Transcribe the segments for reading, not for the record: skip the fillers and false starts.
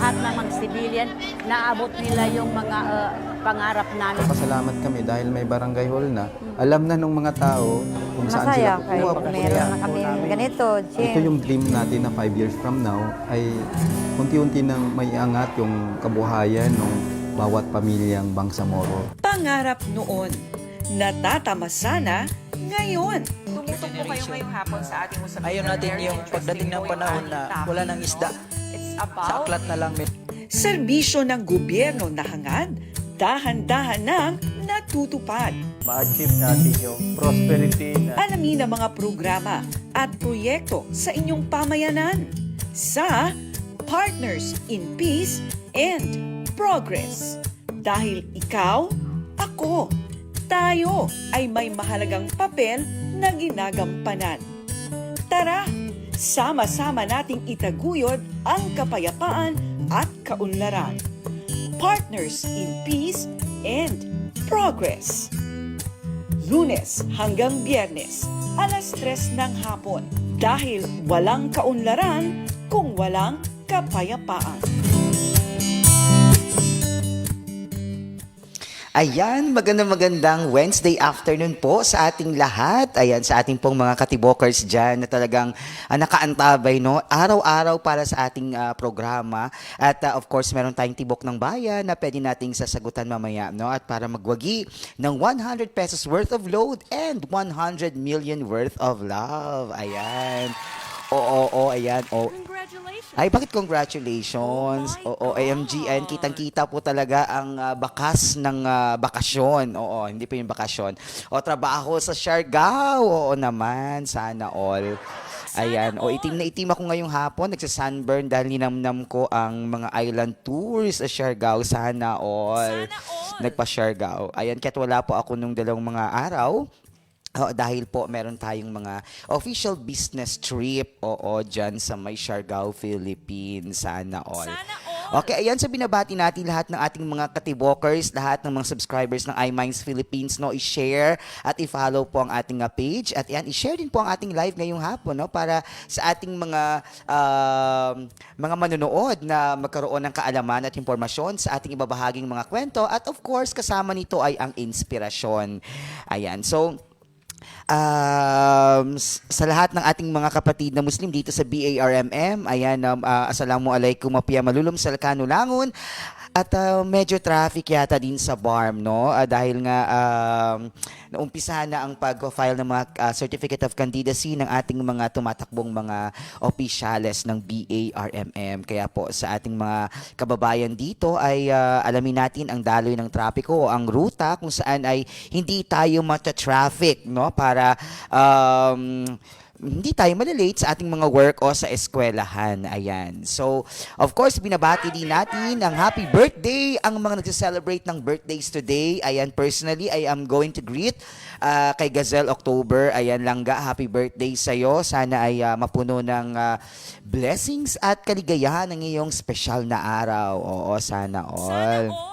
lahat ng mga civilian, naabot nila yung mga pangarap namin. Pasalamat kami dahil may barangay hall na. Alam na ng mga tao kung saan Masaya sila kayo. kukuha. Meron na kami ganito, Ito Jim. yung dream natin na 5 years from now ay unti-unti nang may angat yung kabuhayan ng bawat pamilyang Bangsamoro. Pangarap noon, natatama sana ngayon. Tumutok po kayo ngayong hapon sa ating usapin. Ayaw natin yung pagdating ng panahon na wala ng isda. It's Sa about aklat na lang. Serbisyo ng gobyerno na hangad, dahan-dahan nang natutupad. Ma-achieve natin yung prosperity na Alamin ang mga programa at proyekto sa inyong pamayanan sa Partners in Peace and Progress. Dahil ikaw, ako, tayo ay may mahalagang papel na ginagampanan. Tara, sama-sama nating itaguyod ang kapayapaan at kaunlaran. Partners in Peace and Progress. Lunes hanggang Biyernes, alas 3 ng hapon. Dahil walang kaunlaran kung walang kapayapaan. Ayan, magandang Wednesday afternoon po sa ating lahat. Ayan, sa ating pong mga katibokers dyan na talagang nakaantabay, no? Araw-araw para sa ating programa. At of course, meron tayong tibok ng bayan na pwede nating sasagutan mamaya, no? At para magwagi ng 100 pesos worth of load and 100 million worth of love. Ayan. Oo, ayan. congratulations. Ay, bakit congratulations? Oo, AMG. Ayan, kitang-kita po talaga ang bakas ng bakasyon. Oo, hindi pa yung bakasyon. O, trabaho sa Siargao. Oo naman, sana all. Ayan. O, itim na itim ako ngayong hapon. Nagsa-sunburn dahil ninamnam ko ang mga island tours sa Siargao. Sana all. Nagpa-Siargao. Ayan, kaya't wala po ako nung dalawang mga araw. Dahil po meron tayong mga official business trip dyan sa may Siargao, Philippines. Sana all. Okay, ayan, so binabati natin lahat ng ating mga katibokers, lahat ng mga subscribers ng iMinds Philippines, no, i-share at i-follow po ang ating page. At yan, i-share din po ang ating live ngayong hapon, no, para sa ating mga manonood na magkaroon ng kaalaman at impormasyon sa ating ibabahaging mga kwento. At of course, kasama nito ay ang inspirasyon. Ayan, so sa lahat ng ating mga kapatid na Muslim dito sa BARMM, ayan, assalamualaikum mapia malulum sa Kanulangon. At medyo traffic yata din sa BARM, no? Dahil nga naumpisahan na ang pag-file ng mga Certificate of Candidacy ng ating mga tumatakbong mga opisyales ng BARMM. Kaya po sa ating mga kababayan dito ay alamin natin ang daloy ng trapiko o ang ruta kung saan ay hindi tayo mata-traffic, no? Para hindi tayo malilate sa ating mga work o sa eskwelahan. Ayan. So, of course, binabati din natin ang happy birthday ang mga nagse-celebrate ng birthdays today. Ayan, personally, I am going to greet kay Gazelle October. Ayan, Langga, happy birthday sa'yo. Sana ay mapuno ng blessings at kaligayahan ng iyong special na araw. Oo, sana all.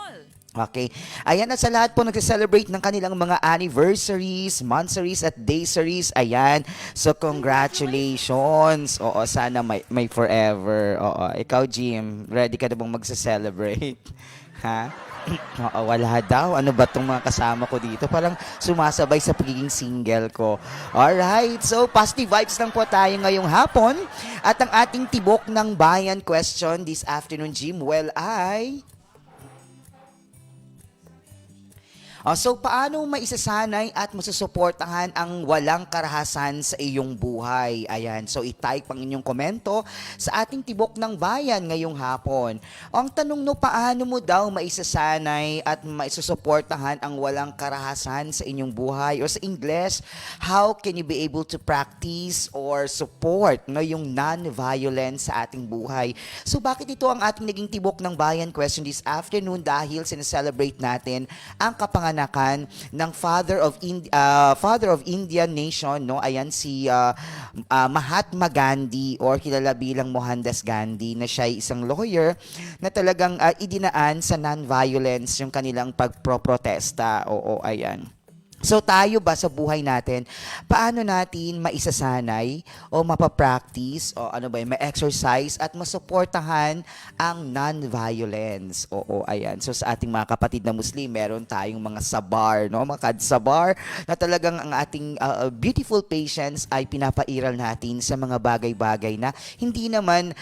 Okay. Ayan, at sa lahat po nagse-celebrate ng kanilang mga anniversaries, monthsaries at daysaries. Ayan. So, congratulations. Oo, sana may forever. Oo. Ikaw, Jim, ready ka na bang magse-celebrate? Ha? Oo, wala daw. Ano ba itong mga kasama ko dito? Parang sumasabay sa pagiging single ko. Alright. So, positive vibes lang po tayo ngayong hapon. At ang ating tibok ng bayan question this afternoon, Jim, well, so, paano maisasanay at masusuportahan ang walang karahasan sa iyong buhay? Ayan. So, i-type ang inyong komento sa ating tibok ng bayan ngayong hapon. Ang tanong no, paano mo daw maisasanay at maisusuportahan ang walang karahasan sa inyong buhay? O sa English, how can you be able to practice or support, no, yung non-violence sa ating buhay? So, bakit ito ang ating naging tibok ng bayan question this afternoon? Dahil sineselebrate natin ang kapanganakan ng Father of Indian Nation, no? Ayan si Mahatma Gandhi or kilala bilang Mohandas Gandhi, na siya ay isang lawyer na talagang idinaan sa non-violence yung kanilang pagproprotesta. Oo, ayan. So tayo ba sa buhay natin, paano natin maisasanay o mapapractice o ano ba yun, ma-exercise at masuportahan ang non-violence? Oo, ayan. So sa ating mga kapatid na Muslim, meron tayong mga sabar, no? Mga kadsabar na talagang ang ating beautiful patients ay pinapairal natin sa mga bagay-bagay na hindi naman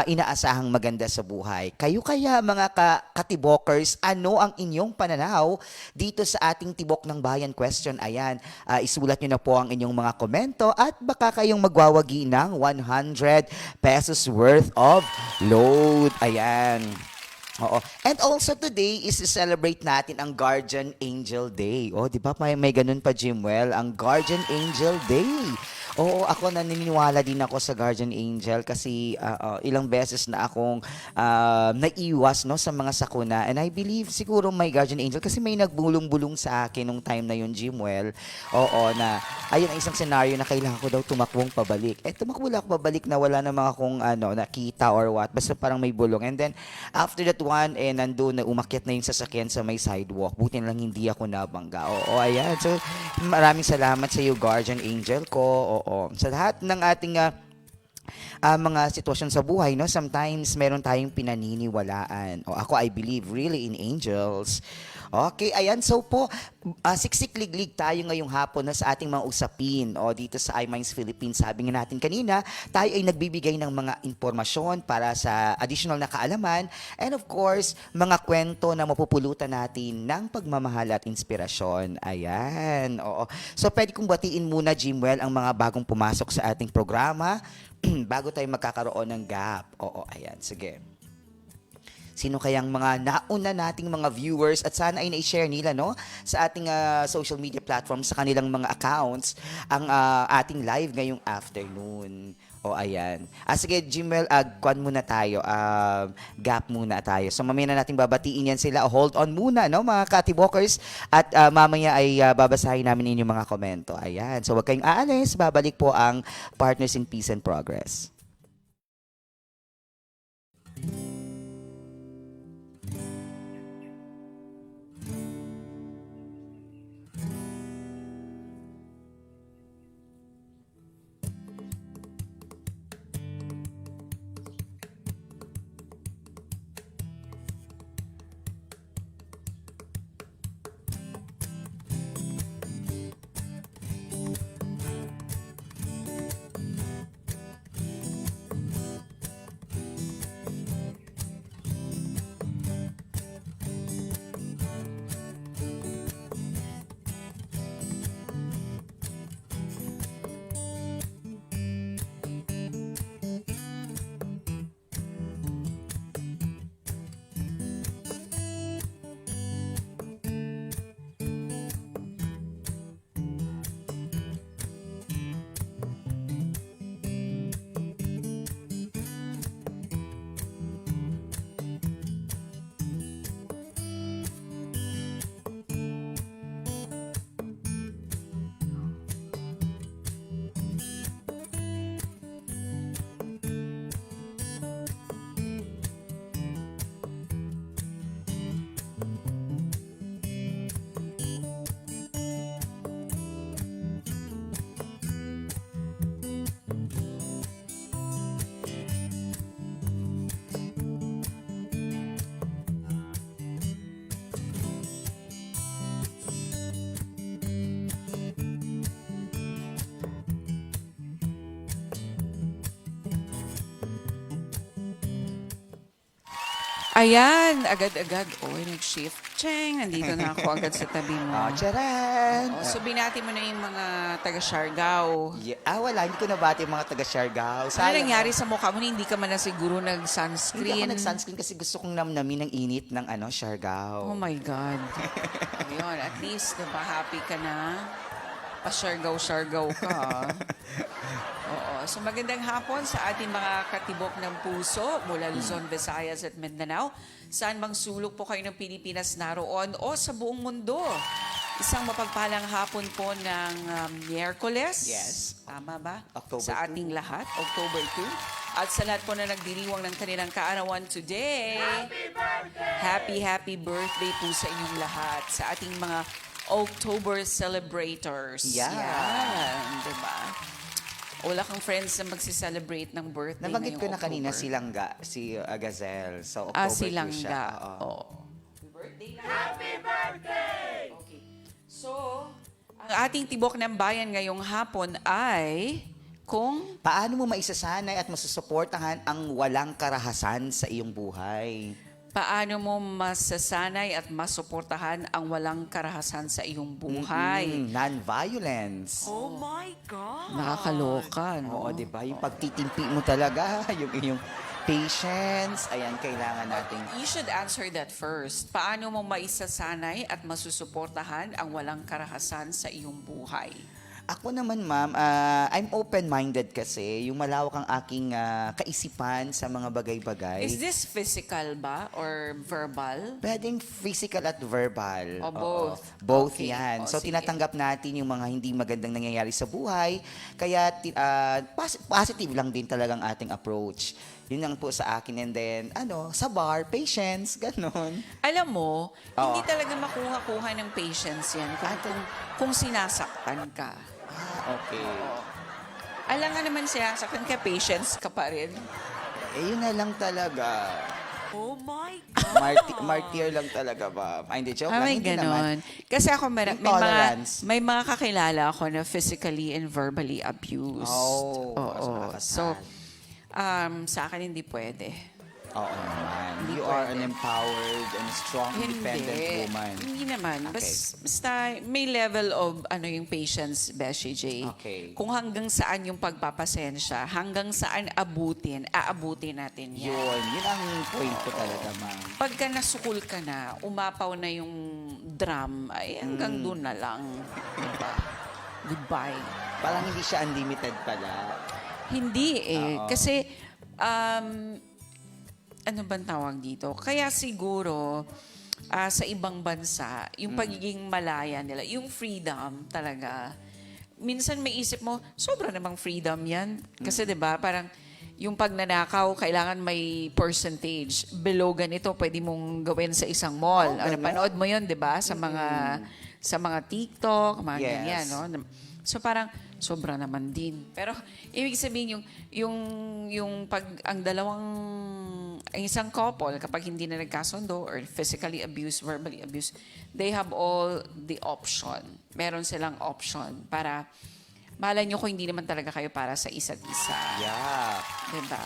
inaasahang maganda sa buhay. Kayo kaya mga katibokers, ano ang inyong pananaw dito sa ating Tibok ng Bayan question? Ayan, isulat nyo na po ang inyong mga komento at baka kayong magwawagi ng 100 pesos worth of load. Ayan. Oo. And also today is to celebrate natin ang Guardian Angel Day. Oh, di ba may ganun pa, Jimwell, ang Guardian Angel Day. Oo, ako naniniwala din ako sa Guardian Angel kasi ilang beses na akong naiwas no sa mga sakuna, and I believe siguro may Guardian Angel kasi may nagbulong-bulong sa akin nung time na yun, Jimwell. Oo, na ayun ang isang scenario na kailangan ko daw tumakwong pabalik. Tumakbo lang ako pabalik na wala namang akong nakita or what. Basta parang may bulong. And then after that one, nandun na umakyat na yung sasakyan sa may sidewalk. Buti na lang hindi ako nabangga. Oo, ayan. So maraming salamat sa iyo, Guardian Angel ko. Oo. Sa lahat ng ating mga sitwasyon sa buhay, no, sometimes meron tayong pinaniniwalaan. O ako, I believe really in angels. Okay, ayan. So po, siksik-liglig tayo ngayong hapon na sa ating mga usapin. O dito sa iMinds Philippines, sabi nga natin kanina, tayo ay nagbibigay ng mga impormasyon para sa additional na kaalaman. And of course, mga kwento na mapupulutan natin ng pagmamahal at inspirasyon. Ayan, oo. So pwede kong batiin muna, Jimwell, ang mga bagong pumasok sa ating programa bago tayo magkakaroon ng gap. Oo, ayan. Sige. Sino kayang mga nauna nating mga viewers at sana ay na-share nila, no, sa ating social media platforms, sa kanilang mga accounts, ang ating live ngayong afternoon. O, ayan. Sige, Jimwell, kuan muna tayo. Gap muna tayo. So, mamaya na natin babatiin yan sila. Hold on muna, no, mga katibokers. At mamaya ay babasahin namin inyong mga komento. Ayan. So, wag kayong aalis. Babalik po ang Partners in Peace and Progress. Ayan, agad-agad. Oy, nag-shift. Cheng, nandito na ako agad sa tabi mo. Charan! So, binati mo na yung mga taga-Siargao. Wala. Hindi ko nabati yung mga taga-Siargao. Ano nangyari sa mukha mo? Hindi ka man na siguro Hindi ako nag-sunscreen. nag-sunscreen kasi gusto kong namnamin ng init ng Siargao. Oh my God. Ayun, at least, diba, happy ka na? Pa-Siargao-Siargao ka. Oo. So magandang hapon sa ating mga katibok ng puso mula Luzon, Visayas at Mindanao. Saan mang sulok po kayo ng Pilipinas naroon o sa buong mundo. Isang mapagpalang hapon po ng Miyerkules. Yes. Tama ba? October sa ating lahat, October 2. At sa lahat po na nagdiriwang ng kanilang kaarawan today. Happy birthday po sa inyong lahat. Sa ating mga October celebrators. Yeah. Yan, diba? Wala kang friends na magsi-celebrate ng birthday Nabanggit ko ngayong na kanina October. si Langga, si Gazelle. So, October Ah, si 2 siya. Langga. Oo. Oo. Happy birthday! Okay. So, ang ating tibok ng bayan ngayong hapon ay kung Paano mo maisasanay at masusuportahan ang walang karahasan sa iyong buhay? paano mo masasanay at masuportahan ang walang karahasan sa iyong buhay. Non-violence. Oh my God! Nakakaloka, no? Oo, di ba? Yung pagtitimpi mo talaga, yung iyong patience, ayan, kailangan nating You should answer that first. Paano mo maisasanay at masusuportahan ang walang karahasan sa iyong buhay? Ako naman, ma'am, I'm open-minded kasi. Yung malawak ang aking kaisipan sa mga bagay-bagay. Is this physical ba or verbal? Pwedeng physical at verbal. O Oo. both? Both Okay. yan. O, So, sige. tinatanggap natin yung mga hindi magandang nangyayari sa buhay. Kaya, positive lang din talagang ating approach. Yun lang po sa akin. And then, sa bar, patience, ganon. Alam mo, hindi Oo. talaga makuha-kuha ng patience yan kung sinasaktan ka. Okay. Alam nga naman sinasaktan ka, patience ka pa rin. Yun na lang talaga. Oh my God! Martyr lang talaga ba? Ay, hindi, joke lang. May Hindi naman. ganon. Kasi ako Intolerance. may mga kakilala ako na physically and verbally abused. Oh, Oo. nakakasad. So, sa akin hindi pwede. Oo naman. Hindi You are pwede. an empowered and strong, independent woman. Hindi naman. Okay. Basta may level of yung patience, Beshi J. Okay. Kung hanggang saan yung pagpapasensya, hanggang saan aabutin natin yan. Yun ang point ko talaga, ma'am. Pagka nasukul ka na, umapaw na yung drum, ay hanggang doon na lang. Diba? Goodbye. Parang hindi siya unlimited pala. Hindi Oo. Kasi, ano bang tawag dito? Kaya siguro, sa ibang bansa, yung pagiging malaya nila, yung freedom talaga, minsan may isip mo, sobra namang freedom yan. Kasi 'di ba parang, yung pagnanakaw, kailangan may percentage. Below ganito, pwede mong gawin sa isang mall. Napanood mo yun, 'di ba? Sa mga TikTok, mga Yes. ganyan, no? So parang sobra naman din. Pero ibig sabihin yung pag ang isang couple kapag hindi na nagkasundo or physically abused, verbally abused, they have all the option. Meron silang option para malay nyo kung hindi naman talaga kayo para sa isa't isa. Yeah. Diba?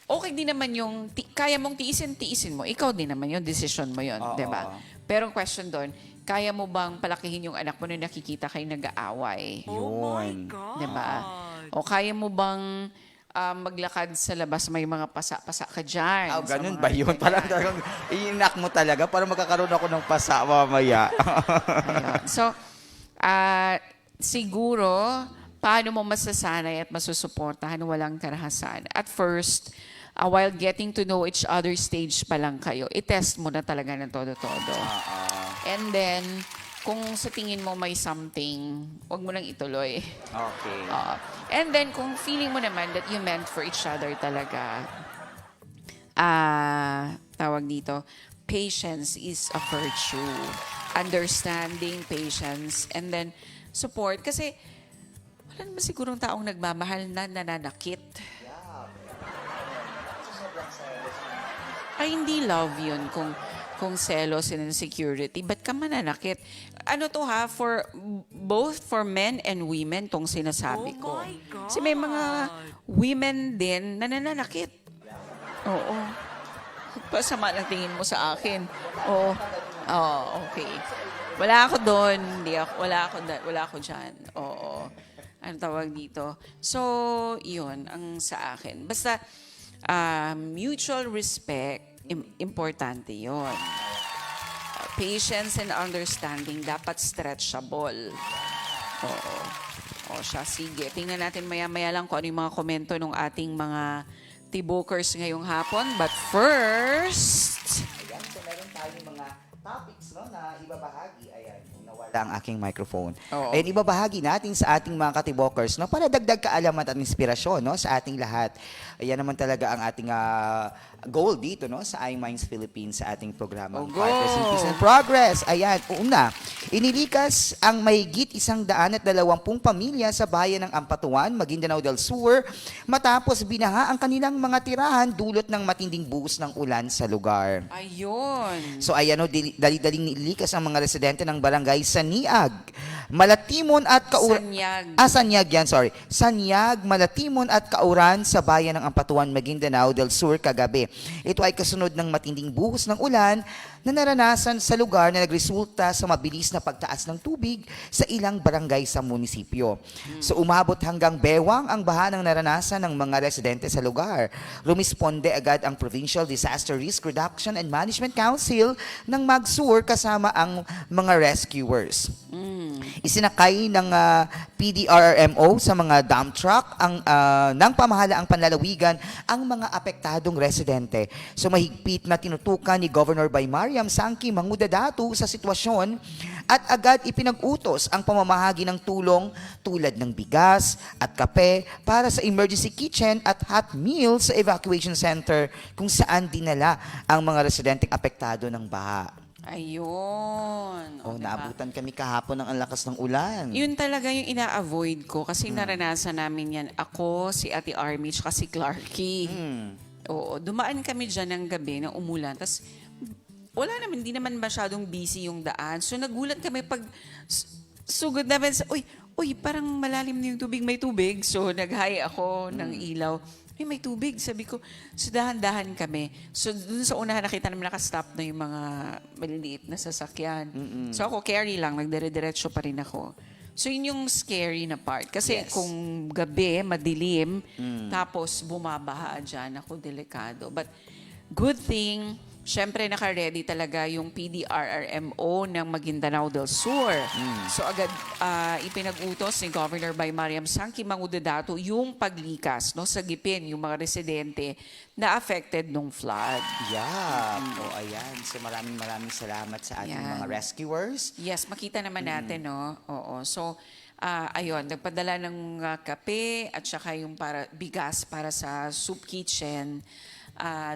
Okay din naman yung kaya mong tiisin mo. Ikaw din naman yung decision mo yun. Oo. Diba? Pero ang question doon, kaya mo bang palakihin yung anak mo na nakikita kayo nag-aaway? Oh my Yun. God! Diba? O kaya mo bang maglakad sa labas, may mga pasa-pasa ka dyan? Oh, sa ganun mga ba yun? ganyan. Parang talagang iinak mo talaga para magkakaroon ako ng pasa mamaya. Ayun. So, siguro, paano mo masasanay at masusuportahan walang karahasan? At first, while getting to know each other stage pa lang kayo, i-test mo na talaga ng todo-todo. And then, kung sa tingin mo may something, wag mo nang ituloy. Okay. And then, kung feeling mo naman that you meant for each other talaga, tawag dito, patience is a virtue. Understanding, patience, and then support. Kasi, wala naman sigurong taong nagmamahal na nananakit. Ay, hindi love yun kung selos and insecurity. Ba't ka mananakit? Ano to ha? Both for men and women tong sinasabi ko. Oh my God! Kasi may mga women din na nananakit. Oo. Pasama lang tingin mo sa akin. Oo. Oh, okay. Wala ako doon. Wala ako dyan. Oo. Ano tawag dito? So, yun ang sa akin. Basta, mutual respect, importante yon. Patience and understanding, dapat stretchable. Oo. O siya, sige. Tingnan natin maya-maya lang kung ano yung mga komento ng ating mga tibokers ngayong hapon. But first, Ayan, so meron tayong mga topics no, na ibabahagi. Ayan, kung nawala ang aking microphone. Oo. And ibabahagi natin sa ating mga katibokers, no, para dagdag kaalaman at inspirasyon, no, sa ating lahat. Ayan naman talaga ang ating goal dito, no, sa iMinds Philippines, sa ating programa. Oh, go! Partners in Peace and Progress. Ayan, una, inilikas ang mahigit 120 pamilya sa bayan ng Ampatuan, Maguindanao del Sur, matapos binaha ang kanilang mga tirahan dulot ng matinding buhos ng ulan sa lugar. Ayun. So ayan o, dali-daling nilikas ang mga residente ng barangay Saniag, Malatimon at Kauran. Sanyag. Sanyag yan, sorry. Sanyag, Malatimon at Kauran sa bayan ng Ampatuan, Maguindanao del Sur kagabi. Ito ay kasunod ng matinding buhos ng ulan na naranasan sa lugar na nagresulta sa mabilis na pagtaas ng tubig sa ilang barangay sa munisipyo. So umabot hanggang bewang ang baha ng naranasan ng mga residente sa lugar. Rumisponde agad ang Provincial Disaster Risk Reduction and Management Council ng Magsur kasama ang mga rescuers. Isinakay ng PDRRMO sa mga dump truck ng pamahalaang panlalawigan ang mga apektadong residente. So mahigpit na tinutukan ni Governor Mariam Sangki Mangudadatu sa sitwasyon at agad ipinag-utos ang pamamahagi ng tulong tulad ng bigas at kape para sa emergency kitchen at hot meal sa evacuation center kung saan dinala ang mga residenteng apektado ng baha. Ayun. Oh, diba? naabutan kami kahapon ng ang lakas ng ulan. Yun talaga yung ina-avoid ko kasi naranasan namin yan. Ako, si Ate Army, tsaka si Clarky. Oo, dumaan kami dyan ng gabi na umulan. Tapos, wala naman, hindi naman masyadong busy yung daan. So, nagulat kami pag sugod namin sa, uy, parang malalim na yung tubig, may tubig. So, nag-high ako ng ilaw. May tubig. Sabi ko, so dahan-dahan kami. So, dun sa unahan, nakita namin nakastop na yung mga maliliit na sasakyan. So, ako, carry lang. Nagdire-diretso pa rin ako. So, yun yung scary na part. Kasi Yes. kung gabi, madilim, tapos bumabaha dyan, ako delikado. But, good thing, syempre naka-ready talaga yung PDRRMO ng Maguindanao del Sur. So agad ipinag-utos ni Governor Mariam Sangki Mangudadatu yung paglikas, no, sa gipin yung mga residente na affected nung flood. Yeah. O, ayan. So, maraming salamat sa ating Yan. mga rescuers. Yes, makita naman natin, no? Oo. So, ayun, nagpadala ng kape at saka yung bigas para sa soup kitchen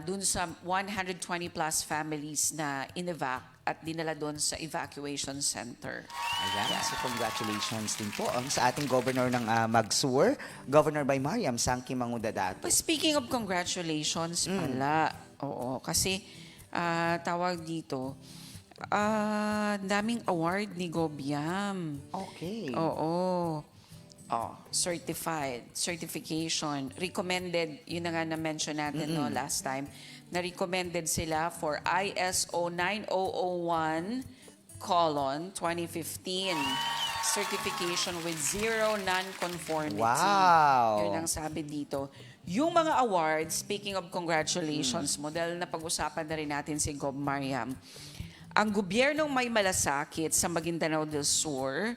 dun sa 120 plus families na in-evac at dinala doon sa evacuation center. Ayan. So, congratulations din po sa ating governor ng Magsur, Governor Mariam Sangki Mangudadatu. But speaking of congratulations pala, oo, kasi tawag dito, daming award ni Gobyam. Okay. Oo. Certification, recommended, yun na nga na-mention natin no, last time, na recommended sila for ISO 9001:2015 certification with zero non-conformity. Wow. Yun ang sabi dito. Yung mga awards, speaking of congratulations, model na pag-usapan na rin natin si Gob Mariam. Ang gobyernong may malasakit sa Maguindanao del Sur,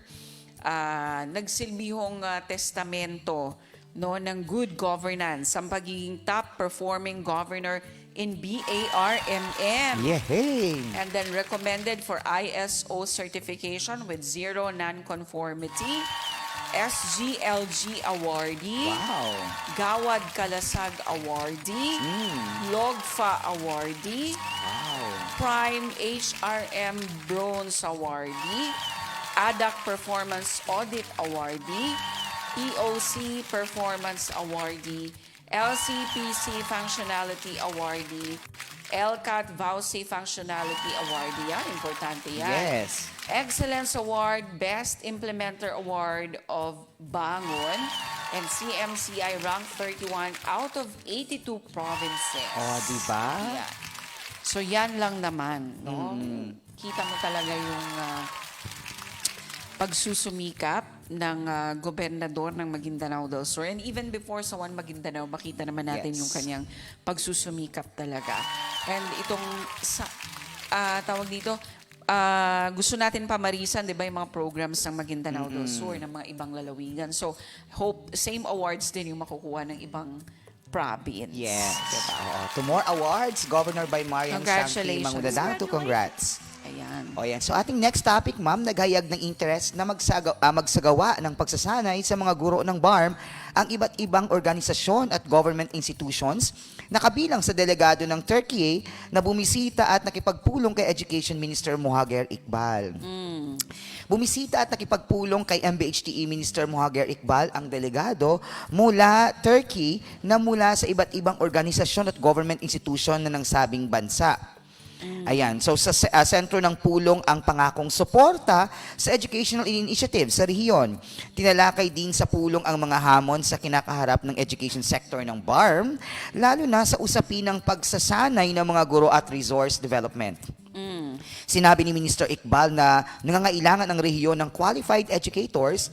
nagsilbihong testamento no, ng good governance ang pagiging top-performing governor in BARMM. Yehey! And then recommended for ISO certification with zero non-conformity, SGLG awardee, Wow. Gawad Kalasag awardee, Logfa awardee, Wow. Prime HRM Bronze awardee, ADAC Performance Audit awardee, EOC Performance awardee, LCPC Functionality awardee, LCAT VAUSI Functionality awardee. Yan, importante yan. Yes. Excellence Award, Best Implementer Award of Bangon, and CMCI rank 31 out of 82 provinces. Oh, di ba? Yeah. So yan lang naman, no? Kita mo talaga yung pagsusumikap ng gobernador ng Maguindanao del Sur. And even before sa One Maguindanao, makita naman natin Yes. yung kanyang pagsusumikap talaga. And itong tawag dito, gusto natin pamarisan, di ba, yung mga programs ng Maguindanao del Sur, ng mga ibang lalawigan. So, hope, same awards din yung makukuha ng ibang province. Yes. Diba? Oo. To more awards, Governor Mariam Sangki Congratulations. Mangudadatu. Congrats. Ayan. O yan. So ating next topic, ma'am, naghayag ng interest na magsagawa ng pagsasanay sa mga guro ng BARM ang iba't ibang organisasyon at government institutions na kabilang sa delegado ng Turkey na bumisita at nakipagpulong kay Education Minister Muhajer Iqbal. Bumisita at nakipagpulong kay MBHTE Minister Muhajer Iqbal ang delegado mula Turkey na mula sa iba't ibang organisasyon at government institution na ng sabing bansa. Ayan. So sa sentro ng pulong ang pangakong suporta sa educational initiative sa rehiyon. Tinalakay din sa pulong ang mga hamon sa kinakaharap ng education sector ng BARM, lalo na sa usapin ng pagsasanay ng mga guro at resource development. Sinabi ni Minister Iqbal na nangangailangan ang rehiyon ng qualified educators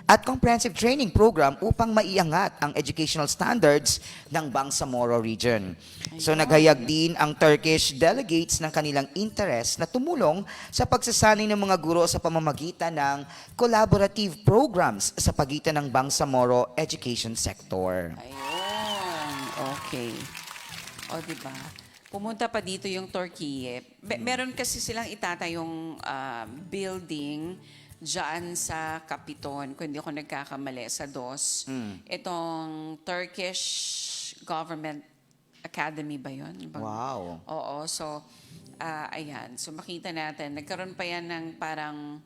at comprehensive training program upang maiangat ang educational standards ng Bangsamoro region. So naghayag din ang Turkish delegates ng kanilang interest na tumulong sa pagsasanay ng mga guro sa pamamagitan ng collaborative programs sa pagitan ng Bangsamoro education sector. Ayun. Okay. O, diba? Pumunta pa dito yung Turkey. Meron kasi silang itatayong building dyan sa Kapiton, kung hindi ako nagkakamali, sa DOS. Itong Turkish Government Academy ba yun? Wow. Oo. So, ayan. So, makita natin. Nagkaroon pa yan ng parang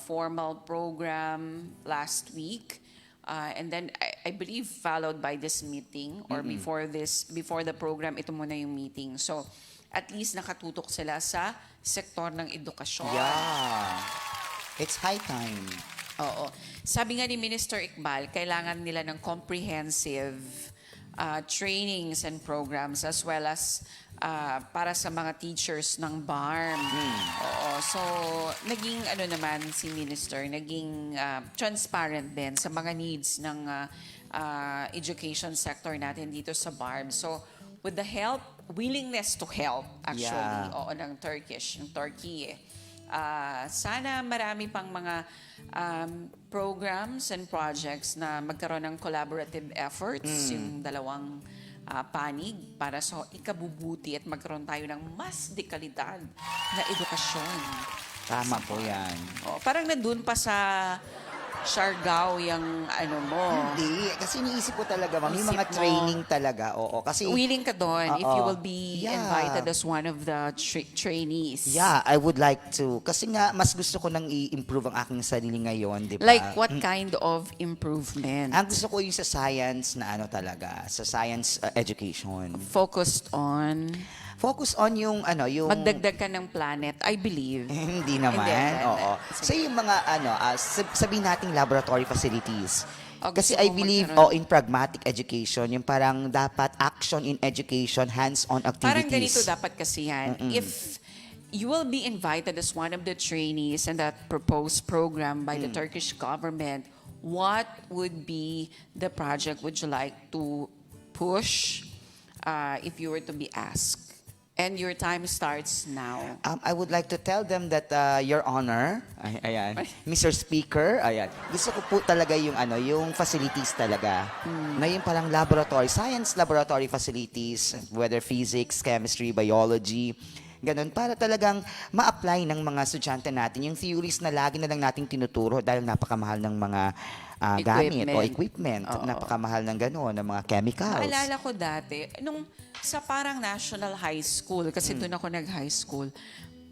formal program last week. And then, I believe, followed by this meeting or before the program, ito muna yung meeting. So, at least nakatutok sila sa sektor ng edukasyon. Yeah. It's high time. Oo. Sabi nga ni Minister Iqbal, kailangan nila ng comprehensive trainings and programs as well as para sa mga teachers ng BARM. Oo. So, naging naman si Minister, naging transparent din sa mga needs ng education sector natin dito sa BARM. So, with the help, willingness to help actually, Yeah. ng Turkey. Sana marami pang mga programs and projects na magkaroon ng collaborative efforts, yung dalawang panig para sa ikabubuti at magkaroon tayo ng mas dekalidad na edukasyon. Tama po yan. Parang nandun pa sa Siargao yung mo. Hindi, kasi iniisip ko talaga, ma'am, yung Isip mga mo. training talaga, oo. Kasi, Willing ka doon if Oo. you will be Yeah. invited as one of the trainees. yeah, I would like to. Kasi nga, mas gusto ko nang i-improve ang aking sarili ngayon, di ba? Like what kind of improvement? Ang gusto ko yung sa science na talaga, sa science education. Focused on Focus on yung, yung... magdagdag ka ng planet, I believe. Hindi naman, Hindi. oo. Sige. So yung mga, sabihin nating laboratory facilities. O, Kasi gusto I mo believe, magkaroon. in pragmatic education, yung parang dapat action in education, hands-on activities. Parang ganito dapat kasi yan. If you will be invited as one of the trainees in that proposed program by the Turkish government, what would be the project would you like to push if you were to be asked? And your time starts now. I would like to tell them that, Your Honor, ayan, Mr. Speaker, ayan, gusto ko po talaga yung, yung facilities talaga. Na yung parang laboratory, science laboratory facilities, whether physics, chemistry, biology, ganun, para talagang ma-apply ng mga estudyante natin yung theories na lagi na lang nating tinuturo dahil napakamahal ng mga gamit o equipment. Oo. Napakamahal ng gano'n, ng mga chemicals. Maalala ko dati, nung sa parang National High School, kasi doon ako nag-high school,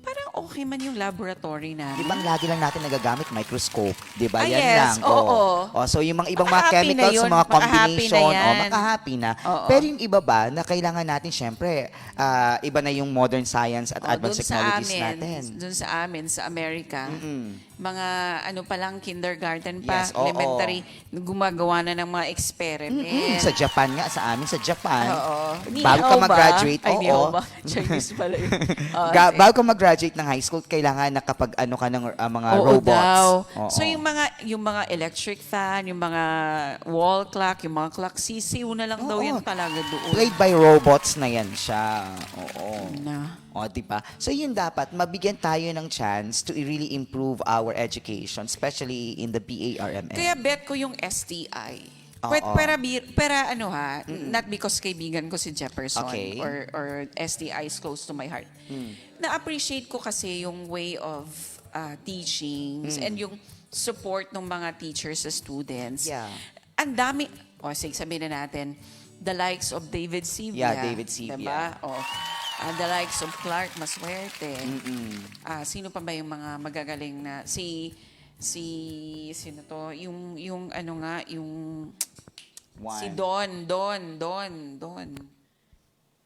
parang okay man yung laboratory Di namin. ba lagi lang natin nagagamit microscope? Di ba? Ah, Yan yes. lang. Oo. So yung mga ibang mga Makahappy na chemicals, yun. mga Makahappy na combination, yan. makahappy na. Oo. Pero yung iba ba na kailangan natin, syempre, iba na yung modern science at advanced technologies natin. Doon sa amin, sa Amerika, mga pa lang, kindergarten pa, Yes, oo. elementary, gumagawa na ng mga experiment. Sa Japan nga, sa amin, sa Japan, Oo. bago ka Nihao ba? mag-graduate, Ay, nihao oo. ba? Chinese pala yun. Oo, Bago ka mag-graduate ng high school, kailangan nakapag ka ng mga Oo robots. daw. Oo. So yung mga electric fan, yung mga wall clock, yung mga clock, sisiw na lang daw Oo. yan talaga doon. Played by robots na yan siya. Oo. Na. O, di ba? So, yun dapat, mabigyan tayo ng chance to really improve our education, especially in the BARMM. Kaya bet ko yung STI. Oo. Para ano ha, not because kaibigan ko si Jefferson Okay. or STI is close to my heart. Na-appreciate ko kasi yung way of teachings and yung support ng mga teachers sa students. Yeah. Ang dami, sige, sabihin na natin, the likes of David Sivia. Yeah, David Sivia. Diba? The likes of Clark Maswerte. Sino pa ba yung mga magagaling na, sino to? Yung ano nga, yung, si Don.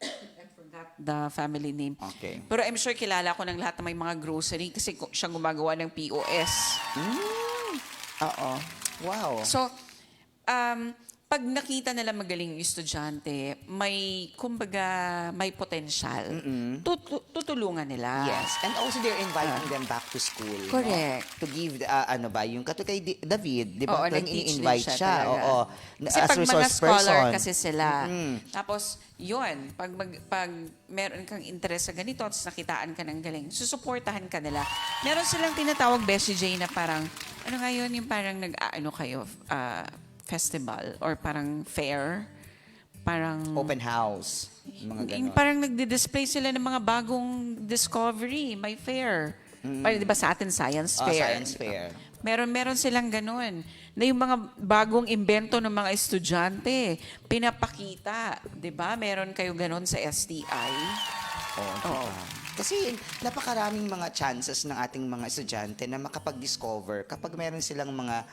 I forgot the family name. Okay. Pero I'm sure kilala ko ng lahat ng may mga grocery kasi siya gumagawa ng POS. Oo. Wow. So, pag nakita nila magaling yung estudyante, kumbaga, may potential, tutulungan nila. Yes. And also they're inviting them back to school. Correct. No? To give, yung katulad kay David, di Oo, ba? nag-teach din invite siya siya. talaga. Oo. Kasi As pag mga resource scholar person. kasi sila, tapos yun, pag meron kang interest sa ganito, tapos nakitaan ka ng galing, susuportahan ka nila. Meron silang tinatawag, Bessie J, na parang, ano nga yun, yung parang kayo, festival or parang fair, parang Open house. Mga yung ganon. parang nagdi-display sila ng mga bagong discovery, may fair. Parang 'di ba sa atin science fair. Science fair. Meron silang ganun. Na yung mga bagong imbento ng mga estudyante, pinapakita, 'di ba? Meron kayo ganun sa STI. Oo. Kasi napakaraming mga chances ng ating mga estudyante na makapag-discover kapag meron silang mga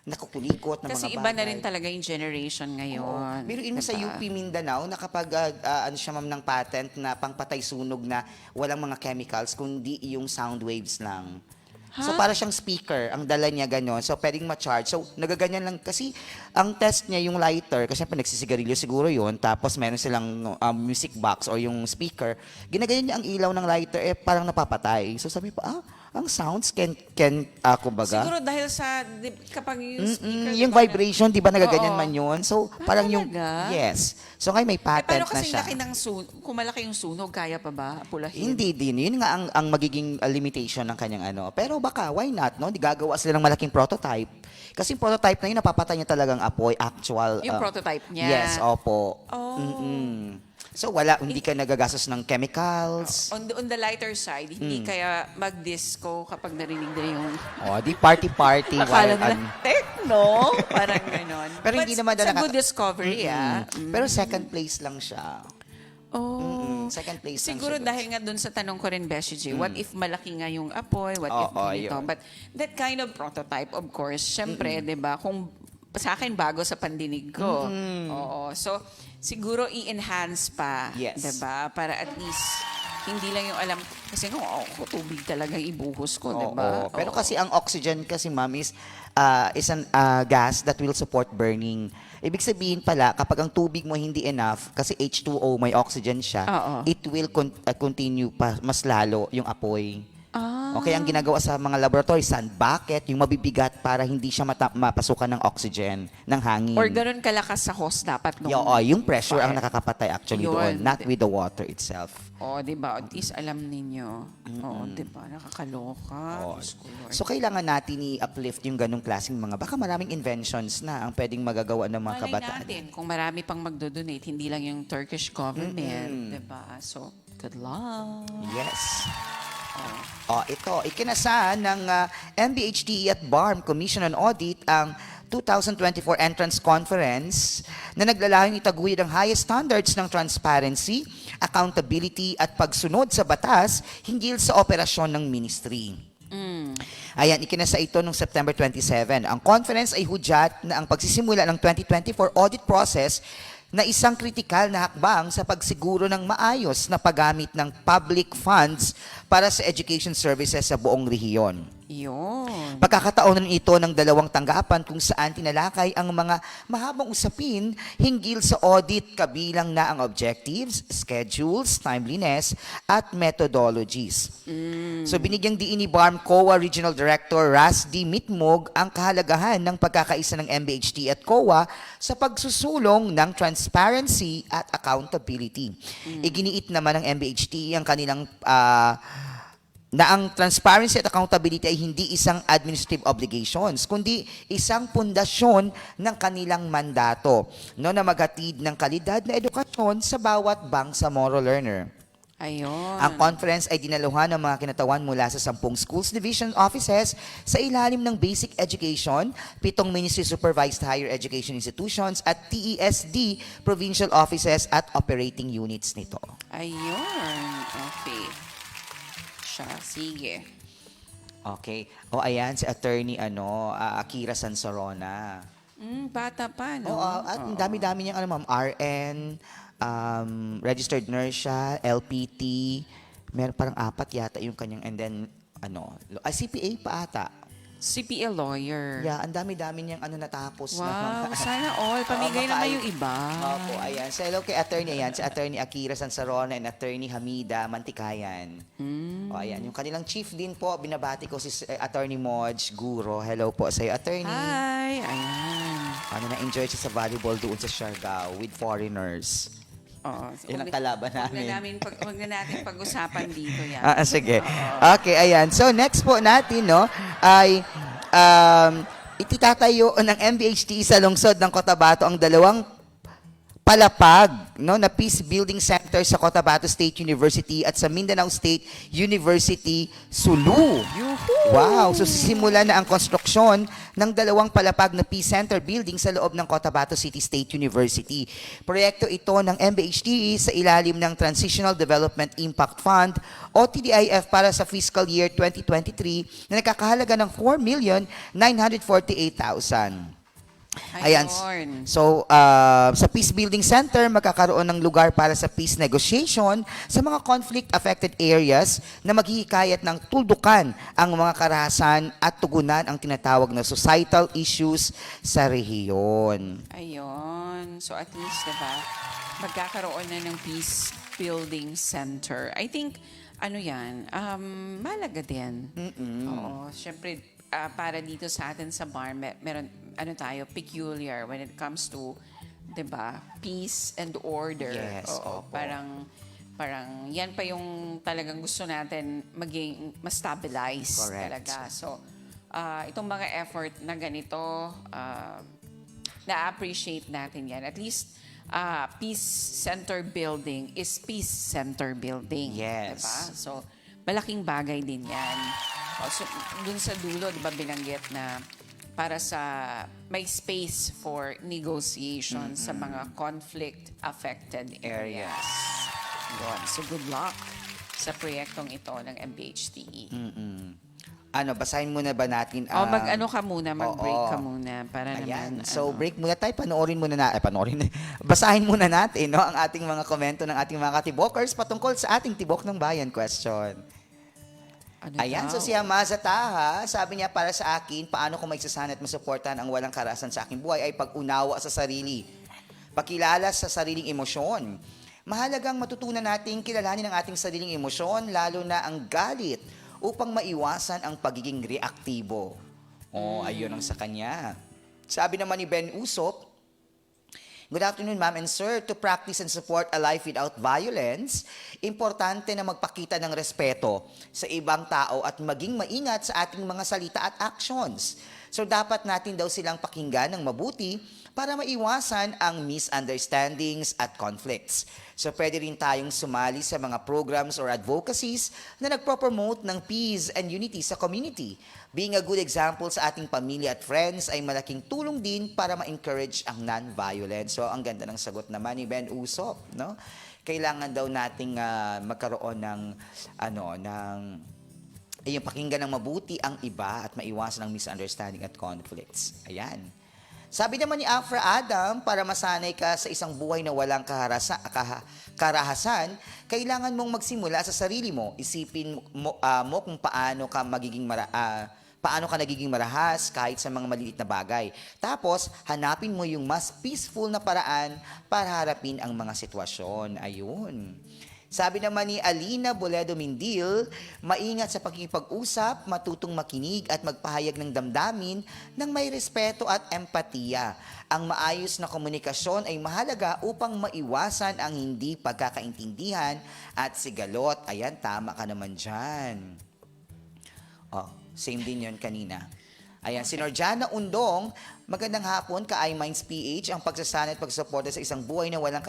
nakukulikot na Kasi mga iba na bagay. rin talaga yung generation ngayon. Pero mo sa diba? UP Mindanao, nakapag ano siya ma'am ng patent na pangpatay sunog na walang mga chemicals, kundi yung sound waves lang. So para siyang speaker, ang dala niya gano'n. So pwedeng ma-charge. So nagaganyan lang kasi ang test niya yung lighter, kasi pa nagsisigarilyo siguro yun, tapos meron silang music box or yung speaker. Ginaganyan niya ang ilaw ng lighter, parang napapatay. So sabi pa, ang sounds can kumbaga. Siguro dahil sa, kapag yung speaker... Yung diba, vibration, di ba nagaganyan Oo. man yun? So, parang yung, talaga? yes. So, ngayon may patent paano na kasi siya. laki ng kung malaki yung sunog, kaya pa ba pulahin? Hindi din. Yun nga ang magiging limitation ng kanyang ano. Pero baka, why not, no? Di gagawa sila ng malaking prototype. Kasi yung prototype na yun, napapatay niya talagang apoy, actual. Yung prototype niya? Yes, opo. Oh. So, hindi ka nagagastos ng chemicals. On the lighter side, hindi kaya mag-disco kapag narinig na yung... Di party-party. Akala while, nila, techno? Parang ganon. Pero But hindi naman it's a daw good discovery, Pero second place lang siya. Oh. Second place lang Siguro siya. dahil nga dun sa tanong ko rin, Bessie G, what if malaki nga yung apoy? What if ganito? yun. But that kind of prototype, of course, syempre, di ba, kung sa akin bago sa pandinig ko. Oo. So, siguro i-enhance pa. Yes. Di ba? Para at least, hindi lang yung alam. Kasi kung tubig talagang ibuhos ko, di ba? Oo. Pero kasi ang oxygen kasi, ma'am, is an gas that will support burning. Ibig sabihin pala, kapag ang tubig mo hindi enough, kasi H2O, may oxygen siya, Oo. it will continue pa mas lalo yung apoy. Ah. Okay, ang ginagawa sa mga laboratory, sand bucket, yung mabibigat para hindi siya mapasukan ng oxygen, ng hangin. Or ganun kalakas sa hose dapat nung... Yung pressure ang nakakapatay actually Yun. doon, not with the water itself. di ba? At least alam ninyo. Di ba? Nakakaloka. Diyos ko, Lord. So, kailangan natin i-uplift yung ganong klaseng baka maraming inventions na ang pwedeng magagawa ng mga Malay kabataan. natin kung marami pang magdodonate, hindi lang yung Turkish government, di ba? So, good luck. Yes. Ito, ikinasa ng MBHTE at BARM Commission on Audit ang 2024 Entrance Conference na naglalayong itaguyod ang highest standards ng transparency, accountability at pagsunod sa batas hinggil sa operasyon ng ministry. Ayan, ikinasa ito noong September 27. Ang conference ay hudyat na ang pagsisimula ng 2024 audit process na isang kritikal na hakbang sa pagsiguro ng maayos na paggamit ng public funds para sa education services sa buong rehiyon. Yun. Pagkakataon rin ito ng dalawang tanggapan kung saan tinalakay ang mga mahabang usapin hinggil sa audit kabilang na ang objectives, schedules, timeliness, at methodologies. So binigyang diin ni BARM COA Regional Director Ras D. Mitmog ang kahalagahan ng pagkakaisa ng MBHT at COA sa pagsusulong ng transparency at accountability. Iginiit naman ng MBHT ang kanilang na ang transparency at accountability ay hindi isang administrative obligations, kundi isang pundasyon ng kanilang mandato, no, na maghatid ng kalidad na edukasyon sa bawat bangsamoro learner. Ayun. Ang conference ay dinaluhan ng mga kinatawan mula sa 10 schools division offices sa ilalim ng basic education, 7 ministry supervised higher education institutions at TESD provincial offices at operating units nito. Ayun. Okay. Siya. Sige. Okay. O ayan si attorney Akira Sansarona. Bata pa, no? Oo, at ang dami-dami niyang ma'am, RN, registered nurse siya, LPT, meron parang 4 yata yung kanyang, and then, CPA pa ata. CPA lawyer. Yeah, ang dami-dami niyang natapos. Wow, sana all. Pamigay naman yung iba. Opo, ayan. So, hello kay attorney, ayan, si attorney Akira Sansarona and attorney Hamida Mantikayan. O, ayan, yung kanilang chief din po, binabati ko si attorney Moj Guro. Hello po sa iyo, attorney. Hi. Ayan. Na-enjoy siya sa volleyball doon sa Siargao with foreigners. Oo. Yan ang kalaban namin. Huwag na natin pag-usapan dito yan. Sige. Okay, ayan. So, next po natin, ay ititatayo ng MBHT sa lungsod ng Cotabato ang 2 palapag, na Peace Building Center sa Cotabato State University at sa Mindanao State University, Sulu. Wow! So, sisimula na ang konstruksyon ng 2 palapag na Peace Center building sa loob ng Cotabato City State University. Proyekto ito ng MBHT sa ilalim ng Transitional Development Impact Fund o TDIF para sa fiscal year 2023 na nagkakahalaga ng 4,948,000. Ayan. So, sa Peace Building Center, magkakaroon ng lugar para sa peace negotiation sa mga conflict-affected areas na maghihikayat ng tuldukan ang mga karahasan at tugunan ang tinatawag na societal issues sa rehiyon. Ayun. So at least, diba, magkakaroon na ng Peace Building Center. I think, malaga din. Oo. Siyempre, para dito sa atin sa bar, meron, peculiar when it comes to, 'di ba, peace and order. Yes, Oo, opo. parang yan pa yung talagang gusto natin maging mas stabilize Correct. talaga. So, itong mga effort na ganito, na-appreciate natin yan. At least, Peace Center building is Peace Center building. Yes. Diba? So, malaking bagay din yan. So, dun sa dulo, di ba, binanggit na para sa may space for negotiation sa mga conflict-affected areas. Yun. So, good luck sa proyektong ito ng MBHTE. Basahin muna ba natin? Mag-break oo. ka muna para Ayan. naman. So, break muna tayo. Panoorin muna basahin muna natin ang ating mga komento ng ating mga katibokers patungkol sa ating Tibok ng Bayan question. Ayan, so si Amaza Taha, sabi niya, para sa akin, paano ko maigsasanay at masuportahan ang walang karahasan sa aking buhay ay pag-unawa sa sarili. Pakilala sa sariling emosyon. Mahalagang matutunan nating kilalanin ang ating sariling emosyon, lalo na ang galit, upang maiwasan ang pagiging reaktibo. Ayun ang sa kanya. Sabi naman ni Ben Usop, good afternoon, ma'am and sir. To practice and support a life without violence, importante na magpakita ng respeto sa ibang tao at maging maingat sa ating mga salita at actions. So dapat natin daw silang pakinggan ng mabuti para maiwasan ang misunderstandings at conflicts. So pwede rin tayong sumali sa mga programs or advocacies na nagpo-promote ng peace and unity sa community. Being a good example sa ating pamilya at friends ay malaking tulong din para ma-encourage ang non-violence. So ang ganda ng sagot naman ni Ben Usop, no? Kailangan daw nating magkaroon ng yung pakinggan ng mabuti ang iba at maiwasan ang misunderstanding at conflicts. Ayan. Sabi naman ni Afra Adam, para masanay ka sa isang buhay na walang karahasan, kailangan mong magsimula sa sarili mo. Isipin mo kung paano ka nagiging marahas kahit sa mga maliliit na bagay. Tapos, hanapin mo yung mas peaceful na paraan para harapin ang mga sitwasyon. Ayun. Sabi naman ni Alina Boledo Mindil, maingat sa pakikipag-usap, matutong makinig at magpahayag ng damdamin ng may respeto at empatiya. Ang maayos na komunikasyon ay mahalaga upang maiwasan ang hindi pagkakaintindihan at sigalot. Ayan, tama ka naman dyan. Oh, same din yon kanina. Ayan, si Norjana Undong, magandang hapon ka iMinds PH. Ang pagsasana at pagsuporta sa isang buhay na walang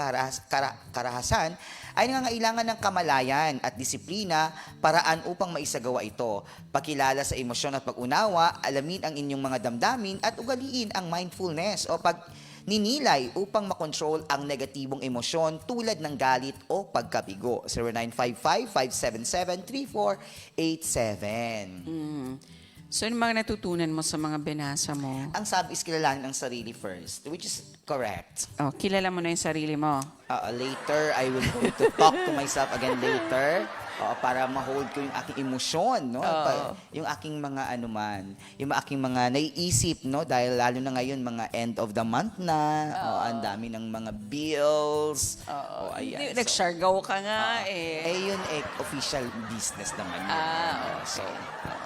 karahasan ay nangangailangan ng kamalayan at disiplina paraan upang maisagawa ito. Pakilala sa emosyon at pag-unawa, alamin ang inyong mga damdamin at ugaliin ang mindfulness o ninilay upang makontrol ang negatibong emosyon tulad ng galit o pagkabigo. 0955-577-3487. So, ano mga natutunan mo sa mga binasa mo? Ang sabi is kilalanin ang sarili first, which is correct. Oh, kilala mo na yung sarili mo. Later, I will go to talk to myself again later para ma-hold ko yung aking emosyon, no? Yung aking mga yung aking mga naiisip, no? Dahil lalo na ngayon, mga end of the month na, ang dami ng mga bills. Ayan. Nag-shargaw ka nga Yun, official business naman yun. So,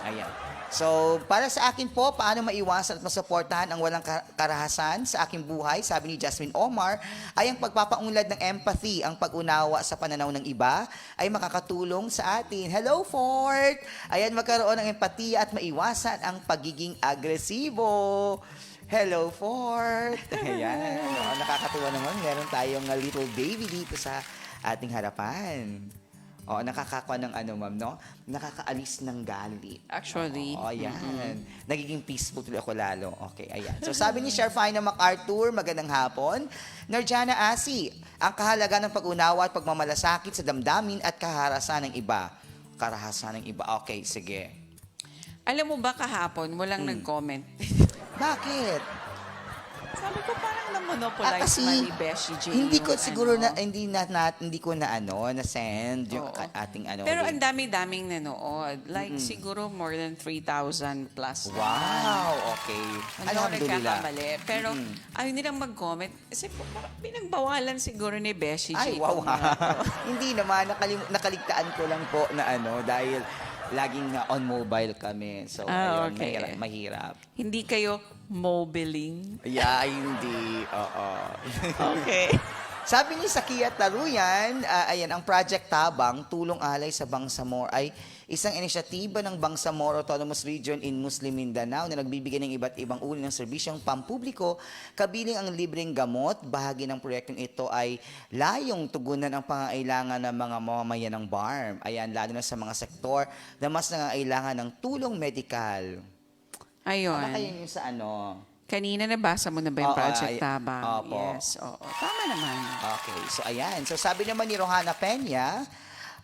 ayan. So, para sa akin po, paano maiwasan at masuportahan ang walang karahasan sa aking buhay, sabi ni Jasmine Omar, ay ang pagpapaunlad ng empathy, ang pag-unawa sa pananaw ng iba, ay makakatulong sa atin. Hello, Fort! Ayan, magkaroon ng empathy at maiwasan ang pagiging agresibo. Hello, Fort! Ayan, nakakatuwa naman. Meron tayong little baby dito sa ating harapan. Nakakakwa ng ma'am, no? Nakakaalis ng galit. Actually. Ayan. Nagiging peaceful tuloy ako lalo. Okay, ayan. So sabi ni Sharfina MacArthur, magandang hapon. Norjana Asi, ang kahalaga ng pag-unawa at pagmamalasakit sa damdamin at kaharasan ng iba. Karahasan ng iba. Okay, sige. Alam mo ba kahapon, walang nag-comment. Bakit? Sabi ko parang na-monopolize man ni Beshi J. Hindi ko yung siguro hindi ko na send yung Oo. ating Pero ang dami-daming nanood. Like siguro more than 3,000 plus. Wow, okay. Ano Alhamdulillah. nagkakamali. Pero ayaw nilang mag-comment. Kasi parang pinagbawalan siguro ni Beshi J. Ay, wow. itong mga to. Hindi naman, nakaligtaan ko lang po na dahil laging on mobile kami. So, ayun, okay. mahirap. Hindi kayo mobiling. Yeah, hindi. Oo. Okay. Sabi ni Sakia Taruyan, ayan, ang Project Tabang, Tulong Alay sa Bangsamoro, ay isang inisyatiba ng Bangsamoro Autonomous Region in Muslim Mindanao na nagbibigay ng iba't ibang uri ng serbisyong pampubliko, kabilang ang libreng gamot. Bahagi ng proyektong ito ay layong tugunan ang pangailangan ng mga mamamayan ng BARM. Ayan, lalo na sa mga sektor na mas nangailangan ng tulong medikal. Ayun. Ano kayo yung sa Kanina nabasa mo na ba yung Oo, Project Tabang? opo. Yes, oo. Tama naman. Okay, so ayan. So sabi naman ni Rohana Peña,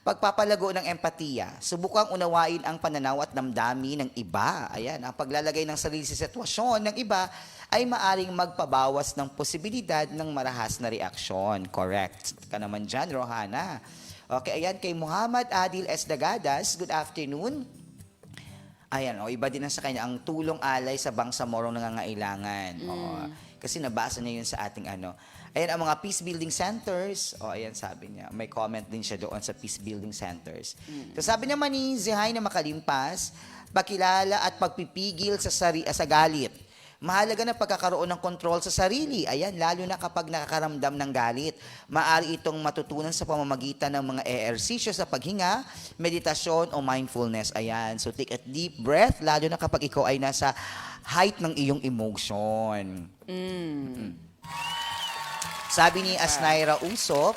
pagpapalago ng empatiya, subukang unawain ang pananaw at damdamin ng iba. Ayan, ang paglalagay ng sarili sa sitwasyon ng iba ay maaring magpabawas ng posibilidad ng marahas na reaksyon. Correct. Ka naman dyan, Rohana. Okay, ayan, kay Muhammad Adil S. Dagadas, good afternoon. Ayan, iba din sa kanya, ang tulong alay sa bangsamorong nangangailangan. Kasi nabasa niya yun sa ating Ayan, ang mga peace building centers. Ayan, sabi niya. May comment din siya doon sa peace building centers. So sabi naman ni Zehay na Makalimpas, pakilala at pagpipigil sa galit. Mahalaga na pagkakaroon ng kontrol sa sarili. Ayan, lalo na kapag nakakaramdam ng galit. Maaari itong matutunan sa pamamagitan ng mga ehersisyo sa paghinga, meditasyon o mindfulness. Ayan, so take a deep breath, lalo na kapag ikaw ay nasa height ng iyong emotion. Sabi ni Asnaira Usop,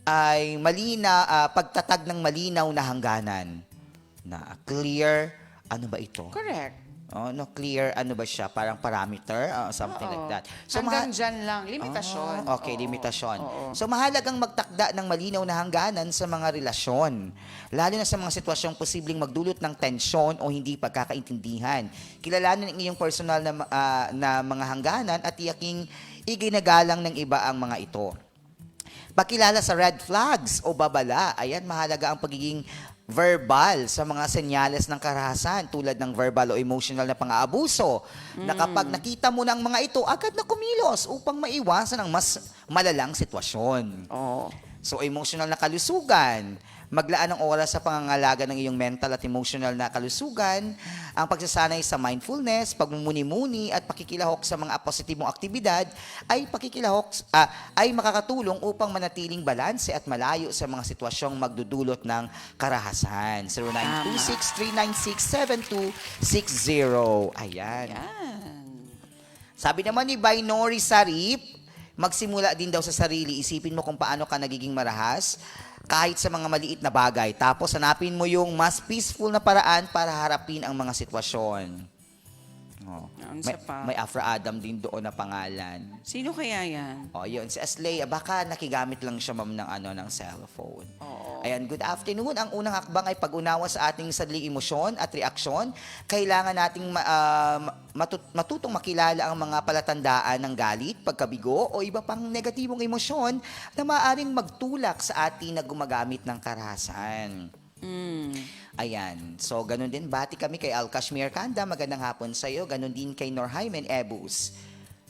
ay pagtatag ng malinaw na hangganan. Na clear, ano ba ito? Correct. Clear, ano ba siya? Parang parameter? Something like that. So, hanggang dyan lang. Limitasyon. Okay, Oo. limitasyon. Oo. So, mahalagang magtakda ng malinaw na hangganan sa mga relasyon. Lalo na sa mga sitwasyong posibleng magdulot ng tensyon o hindi pagkakaintindihan. Kilalanin ang iyong personal na mga hangganan at tiyaking iginagalang ng iba ang mga ito. Pakilala sa red flags o babala. Ayan, mahalaga ang pagiging verbal sa mga senyales ng karahasan tulad ng verbal o emotional na pang-aabuso na kapag nakita mo ng mga ito, agad na kumilos upang maiwasan ang mas malalang sitwasyon. Oo. So, emotional na kalusugan, maglaan ng oras sa pangangalaga ng iyong mental at emotional na kalusugan, ang pagsasanay sa mindfulness, pagmumuni-muni at pakikilahok sa mga positibong aktibidad ay makakatulong upang manatiling balanse at malayo sa mga sitwasyong magdudulot ng karahasan. 0926-396-7260. Ayan. Yan. Sabi naman ni Binori Sarip, magsimula din daw sa sarili. Isipin mo kung paano ka nagiging marahas kahit sa mga maliit na bagay. Tapos hanapin mo yung mas peaceful na paraan para harapin ang mga sitwasyon. Oh. Ang May, sapa. may Afra Adam din doon na pangalan. Sino kaya yan? Oh, yun. Si Asley, baka nakigamit lang siya ma'am ng cellphone. Oo. Ayan, good afternoon. Ang unang hakbang ay pag-unawa sa ating sariling emosyon at reaksyon. Kailangan nating matutong makilala ang mga palatandaan ng galit, pagkabigo o iba pang negatibong emosyon na maaaring magtulak sa atin na gumagamit ng karahasan. Ayan. So, ganun din. Bati kami kay Al Kashmir Kanda. Magandang hapon sa iyo. Ganun din kay Norhaimen Ebus.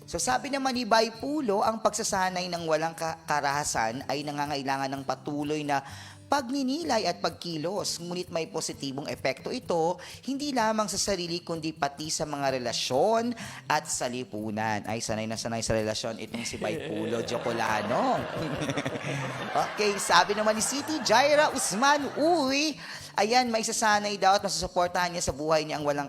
So, sabi naman ni Bay Pulo, ang pagsasanay ng walang karahasan ay nangangailangan ng patuloy na pagninilay at pagkilos, ngunit may positibong epekto ito, hindi lamang sa sarili, kundi pati sa mga relasyon at sa lipunan. Ay, sanay na sanay sa relasyon itong si Baypulo Jocolano. Okay, sabi naman ni City Jaira Usman, uy, ayan, may sasanay daw at masusuportahan niya sa buhay niya ang walang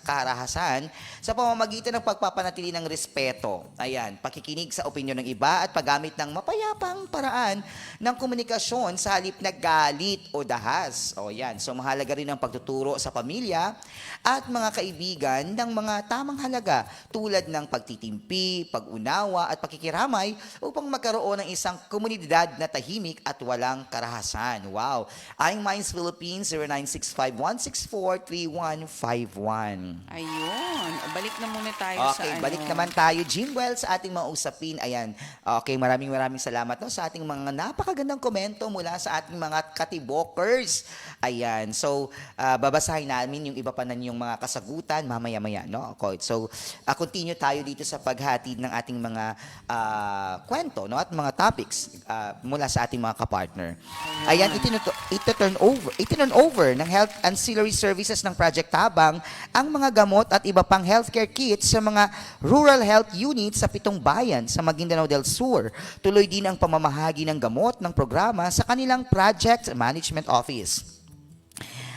karahasan sa pamamagitan ng pagpapanatili ng respeto. Ayan, pakikinig sa opinyon ng iba at paggamit ng mapayapang paraan ng komunikasyon sa halip na galit o dahas. O yan, so mahalaga rin ang pagtuturo sa pamilya at mga kaibigan ng mga tamang halaga tulad ng pagtitimpi, pag-unawa at pakikiramay upang magkaroon ng isang komunidad na tahimik at walang karahasan. Wow! Aing Minds Philippines 0965-164-3151. Ayun. Balik na muna tayo sa Okay, balik naman tayo, Jimwell, sa ating mga usapin. Ayan. Okay, maraming salamat no, sa ating mga napakagandang komento mula sa ating mga katibokers. Ayan. So, babasahin namin yung iba pa na yung mga kasagutan mamaya-maya. No? Okay. So, continue tayo dito sa paghatid ng ating mga kwento no, at mga topics mula sa ating mga kapartner. Ayan, ito-turn over ng Health Ancillary Services ng Project Tabang ang mga gamot at iba pang healthcare kits sa mga rural health units sa 7 bayan sa Maguindanao del Sur. Tuloy din ang pamamahagi ng gamot ng programa sa kanilang Project Management Office.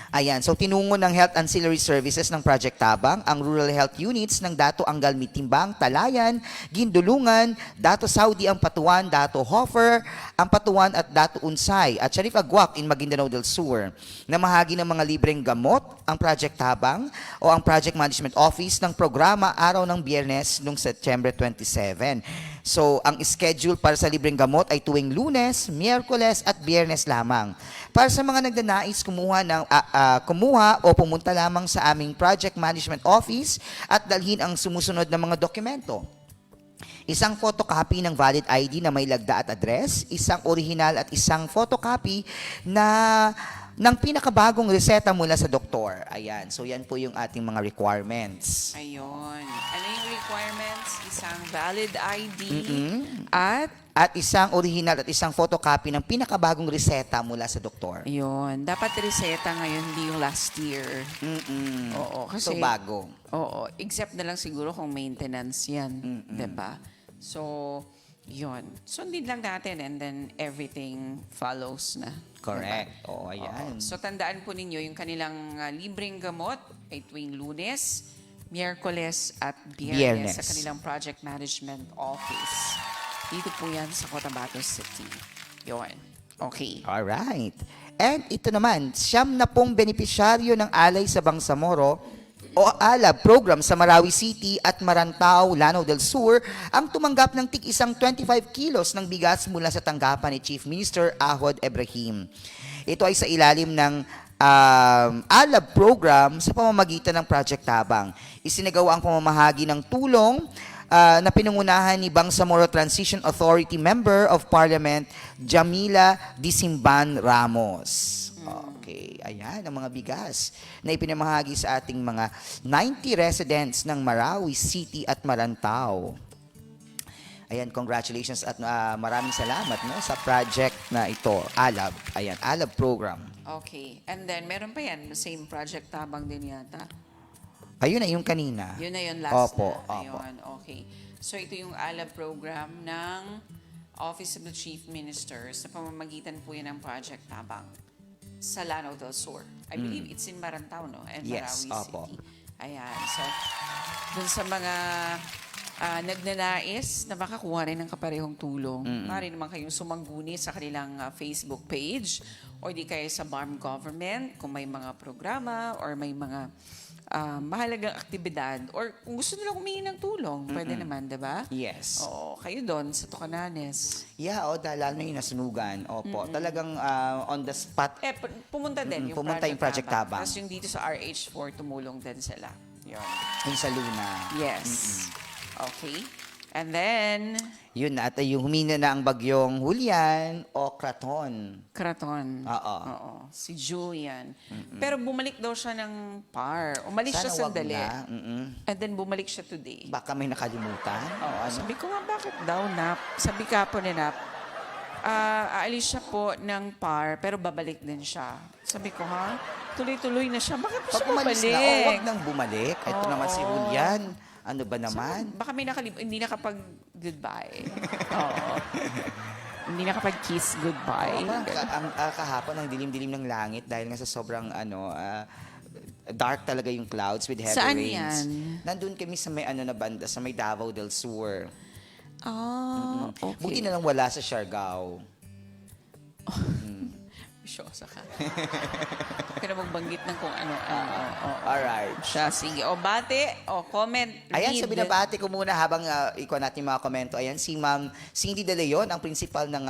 Ayan, so tinungo ng Health Ancillary Services ng Project Tabang ang rural health units ng Dato Anggal Mitimbang, Talayan, Gindulungan, Dato Saudi Ampatuan, Dato Hofer, Ampatuan at Dato Unsay at Sharif Agwak in Maguindanao del Sur. Namahagi ng mga libreng gamot ang Project Tabang o ang Project Management Office ng programa araw ng Biyernes noong September 27. So, ang schedule para sa libreng gamot ay tuwing Lunes, Miyerkules at Biyernes lamang. Para sa mga nagdanais kumuha o pumunta lamang sa aming Project Management Office at dalhin ang sumusunod na mga dokumento. Isang photocopy ng valid ID na may lagda at address, isang original at isang photocopy ng pinakabagong reseta mula sa doktor. Ayan, so yan po yung ating mga requirements. Ayun. Ano yung requirements? Isang valid ID at isang original at isang photocopy ng pinakabagong reseta mula sa doktor. ayun. Dapat reseta ngayon, hindi yung last year. Oo, kasi So bago. Oo, except na lang siguro kung maintenance yan, 'di ba? So, yun. Sundin lang natin and then everything follows na. Correct. Oo, ayan. So, tandaan po ninyo, yung kanilang libreng gamot ay tuwing Lunes, Miyerkules at Biyernes sa kanilang Project Management Office. Dito po yan sa Cotabato City. Yun. Okay. Alright. And ito naman, 90 benepisyaryo ng Alay sa Bangsamoro o ALAB program sa Marawi City at Marantao, Lanao del Sur ang tumanggap ng tig-isang 25 kilos ng bigas mula sa tanggapan ni Chief Minister Ahod Ibrahim. Ito ay sa ilalim ng ALAB program sa pamamagitan ng Project Tabang. Isinagawa ang pamamahagi ng tulong na pinangunahan ni Bangsamoro Transition Authority Member of Parliament Jamila Disimban Ramos. Okay, ayan ang mga bigas na ipinamahagi sa ating mga 90 residents ng Marawi City at Marantao. Ayan, congratulations at maraming salamat no sa project na ito, ALAB. Ayan, ALAB program. Okay. And then, meron pa yan. Same project tabang din yata. Ayun na yung kanina. Yun na yun last Opo, na. Ayun, okay. So, ito yung ALAB program ng Office of the Chief Minister sa pamamagitan po yan ng Project Tabang sa Lanao del Sur. I believe it's in Marantao, no? And Yes, Marawi opo. City. Ayan. So, dun sa mga nagnanais na makakuha rin ng kaparehong tulong, maaari naman kayong sumangguni sa kanilang Facebook page o di kaya sa BARM Government kung may mga programa or may mga mahalagang aktibidad or kung gusto nila humingi ng tulong, pwede naman, di ba? Yes. Oo, kayo doon sa Tucananes. Yeah, dahil lalo na yung nasunugan. Opo, talagang on the spot. Pumunta din Pumunta yung Project Tabang. Tapos yung dito sa RH4, tumulong din sila. Yun. Yung sa Luna. Yes. Okay. And then, Yun na, at yung humina na ang bagyong Julian o Kraton. Kraton. Oo. Si Julian. Pero bumalik daw siya ng PAR. Umalis siya Sana wag sandali. na. And then bumalik siya today. Baka may nakalimutan. Oo, sabi ko nga, bakit daw, Nap? Sabi ka po ni Nap, aalis siya po ng PAR, pero babalik din siya. Sabi ko, ha? Tuloy-tuloy na siya. Bakit Pag siya umalis babalik? na, wag nang bumalik. Ito Oo. naman si Julian. Ano ba naman? Baka may hindi nakapag-goodbye. Oo. Hindi nakapag-kiss goodbye. Ang kahapon, ang dilim-dilim ng langit dahil nga sa sobrang dark talaga yung clouds with heavy Saan rains. yan? Nandun kami sa may na banda, sa may Davao del Sur. Okay. Buti na lang wala sa Siargao. Bisyosa ka. Pero magbanggit ng kung ano-ano. Alright. Siya, sige. O, bate. O, comment. Ayan, read. so binabati ko muna habang ikuha natin mga komento. Ayan, si Ma'am Cindy De Leon, ang principal ng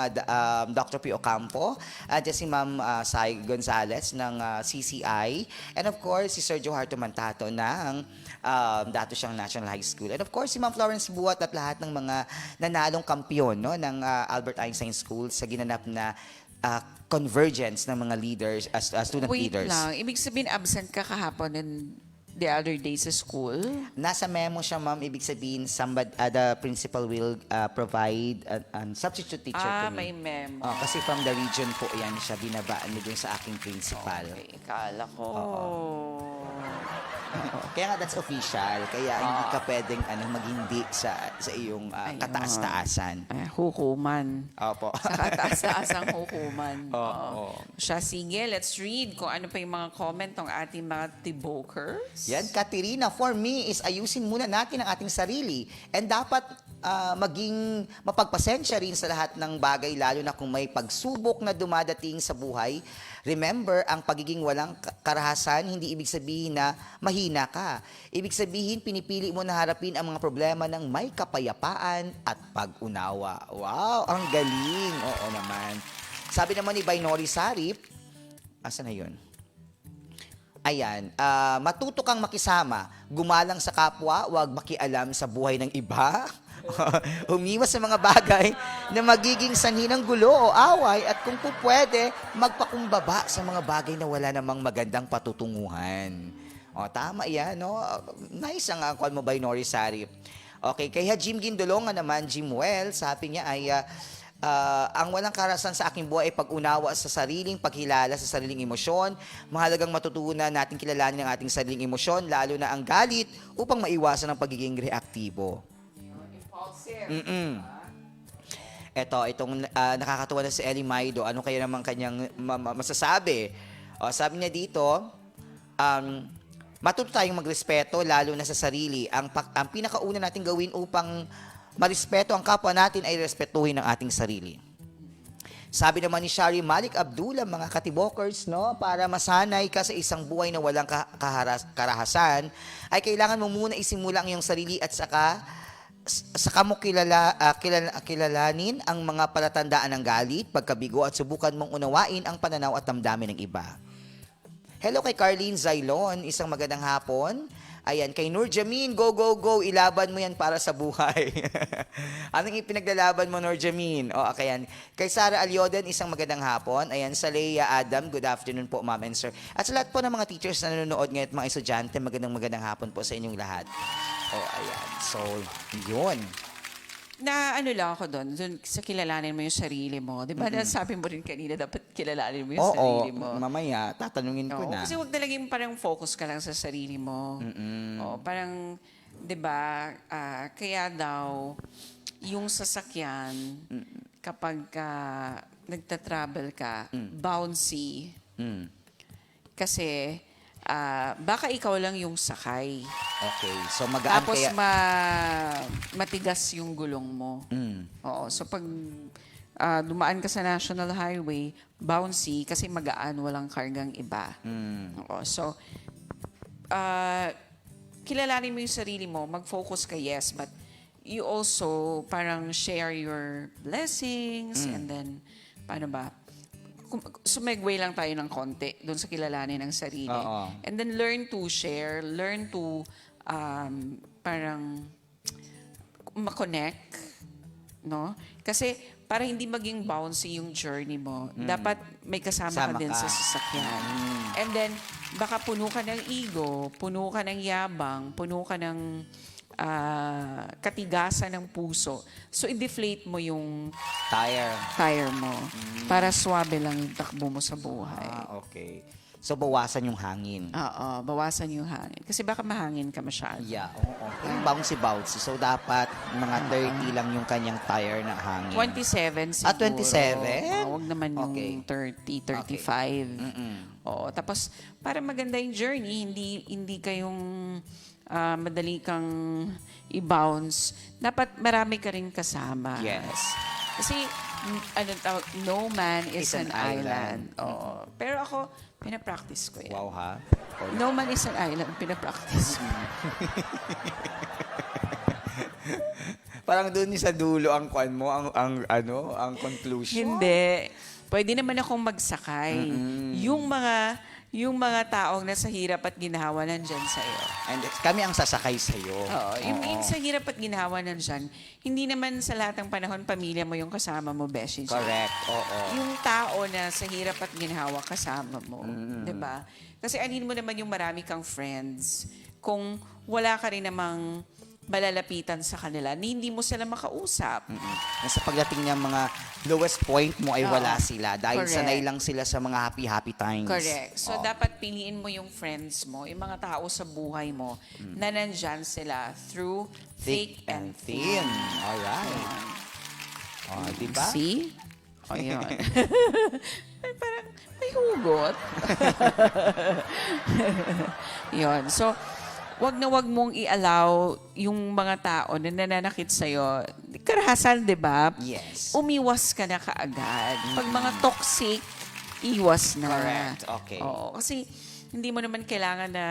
Dr. P. Ocampo. At si Ma'am Sai Gonzalez ng CCI. And of course, si Sir Joharto Mantato ng dato siyang National High School. And of course, si Ma'am Florence Buat at lahat ng mga nanalong kampiyon no, ng Albert Einstein School sa ginanap na convergence ng mga leaders, student Wait leaders. lang. Ibig sabihin, absent ka kahapon and the other day sa school? Nasa memo siya, ma'am. Ibig sabihin, the principal will provide a substitute teacher to May me. memo. Kasi from the region po yan siya, binabaan mo dun sa aking principal. Okay, ikala ko. Kaya nga, that's official. Kaya hindi ka pwedeng maghindi sa iyong Ayun. kataas-taasan. Hukuman. Opo. Sa kataas-taasang hukuman. Oo. Siya, sige, let's read kung ano pa yung mga comment ng ating mga tibokers. Yan, Katerina, for me is ayusin muna natin ang ating sarili. And dapat maging mapagpasensya rin sa lahat ng bagay, lalo na kung may pagsubok na dumadating sa buhay. Remember, ang pagiging walang karahasan, hindi ibig sabihin na mahina ka. Ibig sabihin, pinipili mo na harapin ang mga problema ng may kapayapaan at pag-unawa. Wow, ang galing. Oo naman. Sabi naman ni Bainori Sarip, asa na yun? Ayan, matuto kang makisama, gumalang sa kapwa, huwag makialam sa buhay ng iba. Umiwas sa mga bagay na magiging sanhi ng gulo o away at kung po pwede, magpakumbaba sa mga bagay na wala namang magandang patutunguhan. O, tama yan, no? Nice ang call mo by Nori Sarip. Okay, kaya Jim Gindolongan naman, Jim Well, sabi niya ay ang walang karasan sa aking buhay ay pag-unawa sa sariling paghilala sa sariling emosyon. Mahalagang matutunan natin kilalanin ang ating sariling emosyon, lalo na ang galit, upang maiwasan ang pagiging reaktibo. Itong nakakatuwa na si Ellie Maido, ano kaya naman kanyang masasabi? O, sabi niya dito, matuto tayong magrespeto, lalo na sa sarili. Ang pinakauna natin gawin upang marespeto ang kapwa natin ay respetuhin ang ating sarili. Sabi naman ni Shari Malik Abdullah, mga katibokers, no, para masanay ka sa isang buhay na walang karahasan, ay kailangan mo muna isimula ang iyong sarili at saka mo kilalanin ang mga palatandaan ng galit, pagkabigo at subukan mong unawain ang pananaw at damdamin ng iba. Hello kay Carlene Zailon, isang magandang hapon. Ayan, kay Nurjamin, go, go, go, ilaban mo yan para sa buhay. Anong ipinaglalaban mo, Nurjamin? O, ayan. Kay Sara Alioden, isang magandang hapon. Ayan, sa Leia Adam, good afternoon po, ma'am and sir. At sa lahat po ng mga teachers na nanonood ngayon at mga estudyante, magandang hapon po sa inyong lahat. O, ayan. So, yun. na ano lang ako doon sa kilalanin mo yung sarili mo. Di ba? Sabi mo rin kanina, dapat kilalanin mo yung Oo, sarili mo. mamaya, tatanungin ko Oo, na. kasi wag talaga yung parang focus ka lang sa sarili mo. Oo, parang, di ba, kaya daw, yung sasakyan, kapag nagta-travel ka, bouncy. Kasi, baka ikaw lang yung sakay. Okay, so magaan Tapos kaya... matigas yung gulong mo. Mm. Oo, so pag dumaan ka sa National Highway, bouncy kasi magaan, walang kargang iba. Oo, so kilalanin mo yung sarili mo, mag-focus ka, yes, but you also parang share your blessings and then, paano ba? Sumegway lang tayo ng konti doon sa kilalanin ng sarili. Oo. And then learn to share, learn to parang makonect, no? Kasi para hindi maging bouncy yung journey mo, dapat may kasama ka Sama din ka. sa sasakyan. And then, baka puno ka ng ego, puno ka ng yabang, puno ka ng katigasan ng puso. So, i-deflate mo yung tire mo para swabe lang yung takbo mo sa buhay. Okay. So, bawasan yung hangin. Oo, bawasan yung hangin. Kasi baka mahangin ka masyado. Yeah, oo. Yung bouncy-bouncy. So, dapat mga 30 lang yung kanyang tire na hangin. 27 siguro. 27? Huwag naman yung Okay. 30, 35. Oo, tapos para maganda yung journey, hindi kayong madali kang i-bounce. Dapat marami ka rin kasama. Yes. Kasi no man is an island. Oo. Pero ako, pinapractice ko yan. Wow, ha? No man is an island, pinapractice mo. Parang doon sa dulo ang kwan mo, ang conclusion. Hindi. Pwede naman akong magsakay. Yung mga taong nasa hirap at ginhawa nandyan sa'yo. And kami ang sasakay sa'yo. Oo. Yung sa hirap at ginhawa nandyan, hindi naman sa lahat ng panahon pamilya mo yung kasama mo, Beshi. Correct. Oo. Yung tao na sa hirap at ginhawa kasama mo. 'Di ba? Kasi anin mo naman yung marami kang friends kung wala ka rin namang malalapitan sa kanila, hindi mo sila makausap. Sa pagdating ng mga lowest point mo ay wala Oo. sila dahil Correct. sanay lang sila sa mga happy times. Correct. So, Oo. dapat piliin mo yung friends mo, yung mga tao sa buhay mo, na nandyan sila through thick and thin. Alright. Oh, di ba? See? O, yun. Ay, parang may hugot. Yun. So, wag na wag mong i-allow yung mga tao na nananakit sa'yo. Karahasan, di ba? Yes. Umiwas ka na kaagad. Pag mga toxic, iwas na. Correct. Okay. Oo. Kasi hindi mo naman kailangan na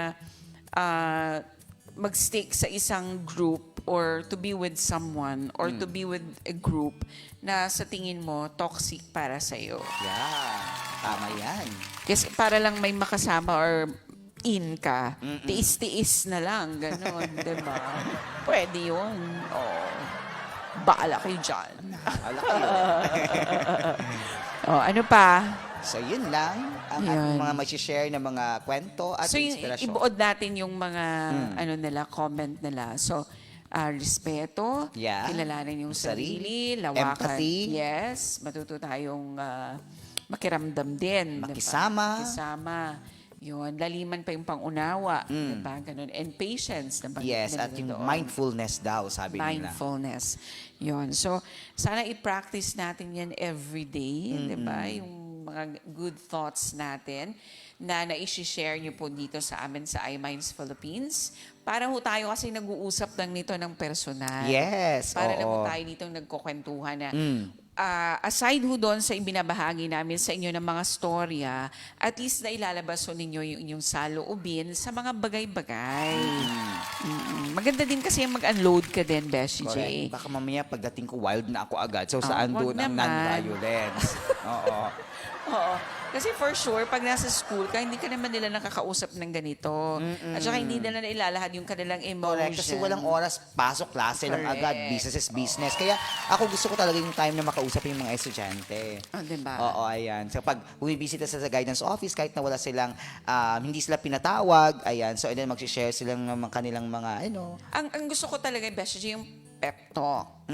mag-stick sa isang group or to be with someone or to be with a group na sa tingin mo toxic para sa'yo. Yeah. Tama yan. Kasi para lang may makasama or in ka, tiis-tiis na lang, gano'n, diba? Pwede yun. Oo. Baala kayo dyan. Ala kayo. Ano pa? So, yun lang ang Yun. ating mga mag-share na mga kwento at So, yung inspirasyon. ibuod natin yung mga comment nila. So, respeto, Yeah. kilalanin yung Sarili. sarili, lawakan. Empathy. Yes, matuto tayong makiramdam din. Makisama. Diba? Makisama. Yun, laliman pa yung pangunawa. Diba? Ganun. And patience. Diba? Yes, at yung Doon. mindfulness daw, sabi nila. Mindfulness. Yun. So, sana i-practice natin yan every day. Diba? Yung mga good thoughts natin na na-share nyo po dito sa amin sa iMinds Philippines. Para ho tayo kasi nag-uusap lang nito ng personal. Yes, Para lang ho oo. tayo dito nagkukwentuhan na aside ho doon sa ibinabahagi namin sa inyo ng mga storya, at least na ilalabas ho ninyo yung inyong saloobin sa mga bagay-bagay. Maganda din kasi yung mag-unload ka din, Beshi J. Correct. Baka mamaya pagdating ko, wild na ako agad. So, saan wag doon ang naman. non-violence? Oo. Oo. Kasi for sure, pag nasa school ka, hindi ka naman nila nakakausap ng ganito. At saka hindi nila ilalahad yung kanilang emotion. Correct. Kasi walang oras, pasok, klase lang Correct. agad. Business is business. Kaya ako gusto ko talaga yung time na makausap yung mga estudyante. Diba? Oo, ayan. So pag bumibisita sa guidance office, kahit na wala silang, hindi sila pinatawag, ayan. So and then mag-share sila ng mga kanilang mga, Ang gusto ko talaga, Beshi J, yung pep talk.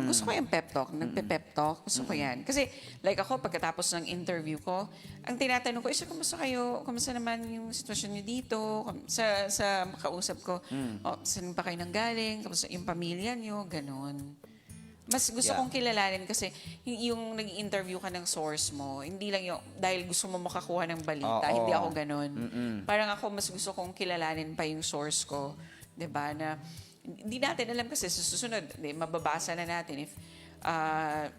Gusto ko yung pep talk. Nagpe-pep talk. Gusto ko yan. Kasi, like ako, pagkatapos ng interview ko, ang tinatanong ko, kumusta kayo? Kumusta naman yung sitwasyon niyo dito? Sa kausap ko, saan pa kayo nanggaling? Kamusta yung pamilya niyo? Ganon. Mas gusto kong kilalanin kasi yung nag-interview ka ng source mo, hindi lang yung dahil gusto mo makakuha ng balita, hindi ako ganon. Parang ako mas gusto kong kilalanin pa yung source ko, 'di ba? Na hindi natin alam kasi sa susunod, mababasa na natin if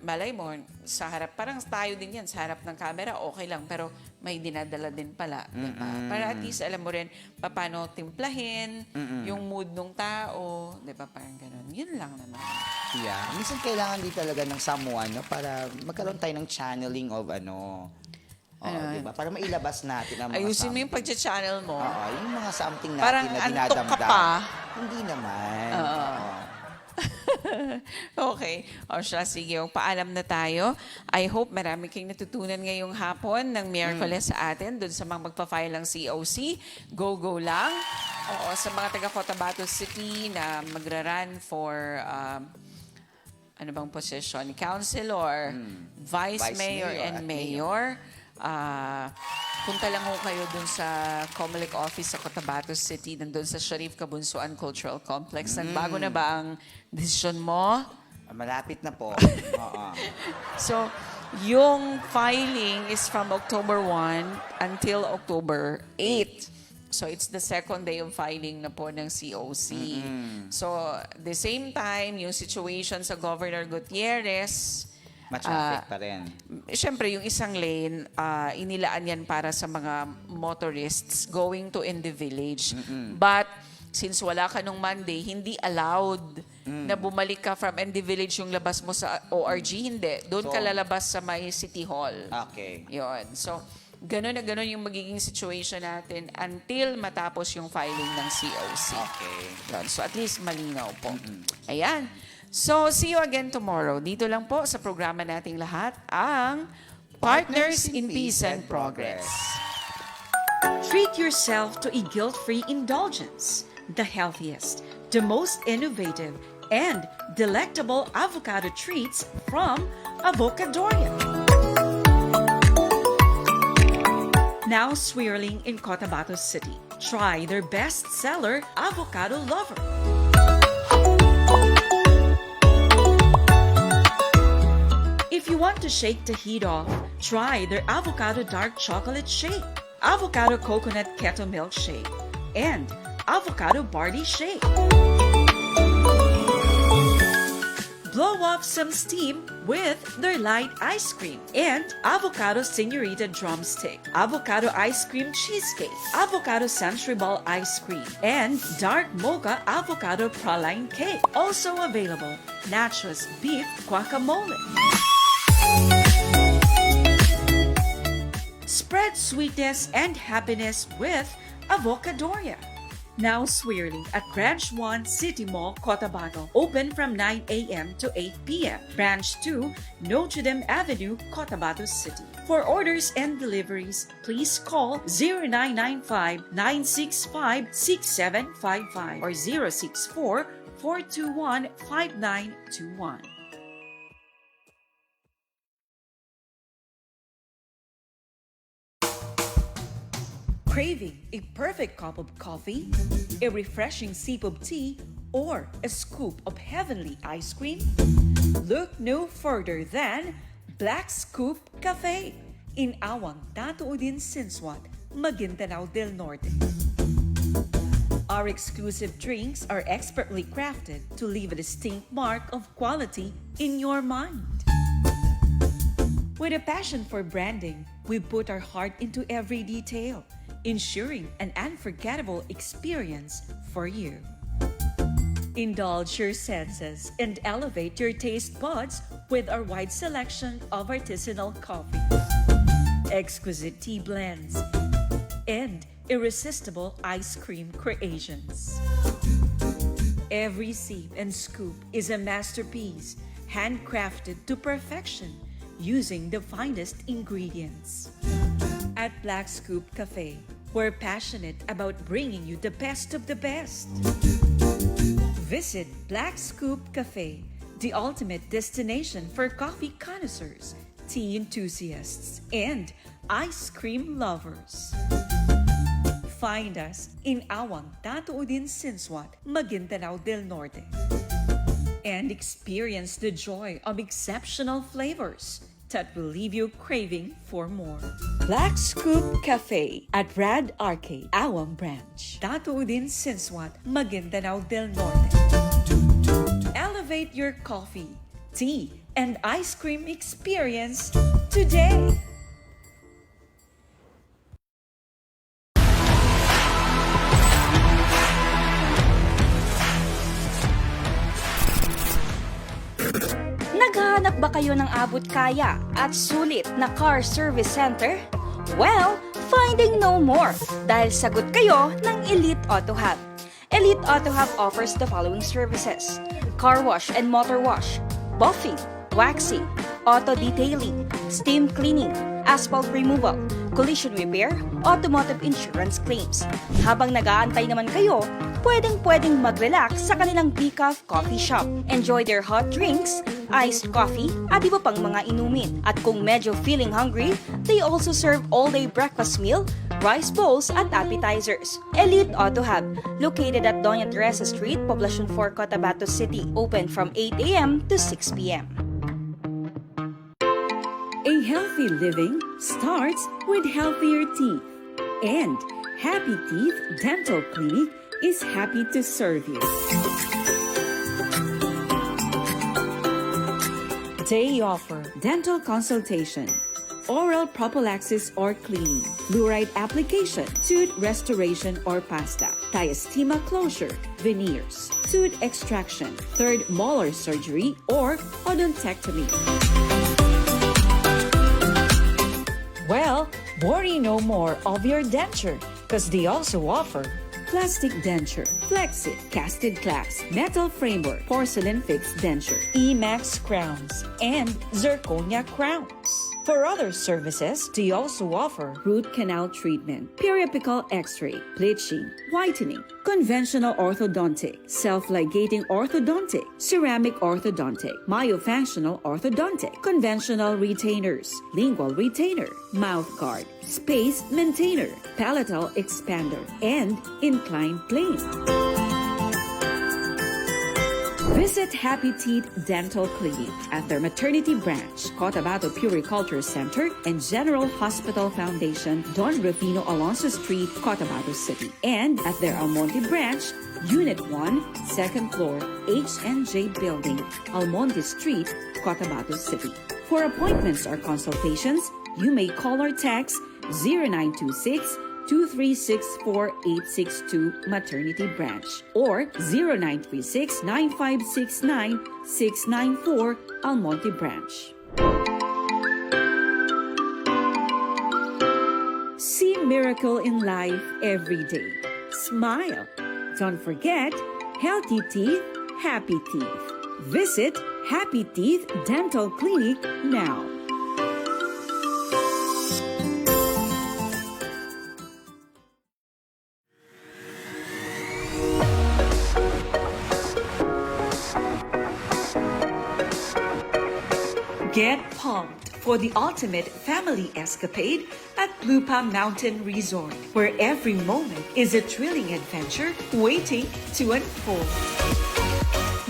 malay mo sa harap, parang tayo din yan sa harap ng camera, okay lang, pero may dinadala din pala, diba? Para at least alam mo rin paano timplahin yung mood ng tao, 'di ba? Parang ganon. Yun lang naman. Yeah. Minsan kailangan din talaga ng someone, no, para magkaroon tayo ng channeling of diba? Para mailabas natin ang mga Ayusin mo yung pagcha-channel mo. Oo, yung mga something natin Parang na antok ka dinadamdam. pa. Hindi naman. Oo. Okay. O siya, sige. Paalam na tayo. I hope marami kayong natutunan ngayong hapon ng Miyerkules sa atin dun sa mga magpa-file ng COC. Go lang. Oo, sa mga taga Cotabato City na magra-run for ano bang position? Councilor, Vice Mayor, and Mayor. Punta lang ho kayo dun sa Comelec office sa Cotabato City, nandun sa Sharif Kabunsuan Cultural Complex. Nagbago na ba ang desisyon mo? Malapit na po. Oo. So, yung filing is from October 1 until October 8. So, it's the second day of filing na po ng COC. So, the same time, yung situation sa Governor Gutierrez, Matraffic pa rin. Siyempre, yung isang lane, inilaan yan para sa mga motorists going to in the village. But, since wala ka nung Monday, hindi allowed na bumalik ka from ND Village yung labas mo sa ORG. Hindi. Doon ka lalabas sa may City Hall. Okay. Yun. So, ganun na ganun yung magiging situation natin until matapos yung filing ng COC. Okay. Yun. So, at least malinaw po. Ayan. So, see you again tomorrow. Dito lang po sa programa nating lahat, ang Partners in Peace and Progress. Treat yourself to a guilt-free indulgence. The healthiest, the most innovative, and delectable avocado treats from Avocadoria. Now swirling in Cotabato City. Try their best-seller Avocado Lover. If you want to shake the heat off, try their Avocado Dark Chocolate Shake, Avocado Coconut Keto Milkshake, and Avocado Barley Shake. Blow off some steam with their light ice cream and Avocado Señorita Drumstick, Avocado Ice Cream Cheesecake, Avocado Century Ball Ice Cream, and Dark Mocha Avocado Praline Cake. Also available, Nachos Beef Guacamole. Spread sweetness and happiness with Avocadoria. Now swirling at Branch 1 City Mall, Cotabato. Open from 9 a.m. to 8 p.m. Branch 2, Notre Dame Avenue, Cotabato City. For orders and deliveries, please call 0995-965-6755 or 064-421-5921. Craving a perfect cup of coffee, a refreshing sip of tea, or a scoop of heavenly ice cream? Look no further than Black Scoop Cafe in Awang Tatuodin Sinswat, Maguindanao del Norte. Our exclusive drinks are expertly crafted to leave a distinct mark of quality in your mind. With a passion for branding, we put our heart into every detail, ensuring an unforgettable experience for you. Indulge your senses and elevate your taste buds with our wide selection of artisanal coffee, exquisite tea blends, and irresistible ice cream creations. Every sip and scoop is a masterpiece, handcrafted to perfection using the finest ingredients. At Black Scoop Cafe, we're passionate about bringing you the best of the best. Visit Black Scoop Cafe, the ultimate destination for coffee connoisseurs, tea enthusiasts, and ice cream lovers. Find us in Awang Tatuodin Sinswat, Maguindanao del Norte. And experience the joy of exceptional flavors that will leave you craving for more. Black Scoop Cafe at Rad Arcade, Awang Branch, Tatuodin Sinswat, Maguindanao del Norte. Elevate your coffee, tea, and ice cream experience today. Naghahanap ba kayo ng abot kaya at sulit na car service center? Well, finding no more dahil sagot kayo ng Elite Auto Hub. Elite Auto Hub offers the following services: car wash and motor wash, buffing, waxing, auto detailing, steam cleaning, asphalt removal, collision repair, automotive insurance claims. Habang nag-aantay naman kayo, pwedeng mag-relax sa kanilang Decaf Coffee Shop. Enjoy their hot drinks, iced coffee, at iba pang mga inumin. At kung medyo feeling hungry, they also serve all-day breakfast meal, rice bowls, at appetizers. Elite Auto Hub, located at Doña Teresa Street, Poblacion 4, Cotabato City. Open from 8 a.m. to 6 p.m. A healthy living starts with healthier teeth. And Happy Teeth Dental Clinic is happy to serve you. They offer dental consultation, oral prophylaxis or cleaning, fluoride application, tooth restoration or pasta, diastema closure, veneers, tooth extraction, third molar surgery or odontectomy. Well, worry no more of your denture because they also offer plastic denture, Flexit, casted glass, metal framework, porcelain fixed denture, E-Max crowns, and zirconia crowns. For other services, they also offer root canal treatment, periapical x-ray, bleaching, whitening, conventional orthodontic, self-ligating orthodontic, ceramic orthodontic, myofunctional orthodontic, conventional retainers, lingual retainer, mouth guard, space maintainer, palatal expander, and inclined plane. Visit Happy Teeth Dental Clinic at their maternity branch, Cotabato Puriculture Center, and General Hospital Foundation, Don Rufino Alonso Street, Cotabato City, and at their Almonte branch, Unit 1, 2nd floor, H&J Building, Almonte Street, Cotabato City. For appointments or consultations, you may call or text 0926 2364862 Maternity Branch or 0936-9569-694 Almonte Branch. See miracle in life every day. Smile. Don't forget, healthy teeth, happy teeth. Visit Happy Teeth Dental Clinic now. Get pumped for the ultimate family escapade at Blue Palm Mountain Resort, where every moment is a thrilling adventure waiting to unfold.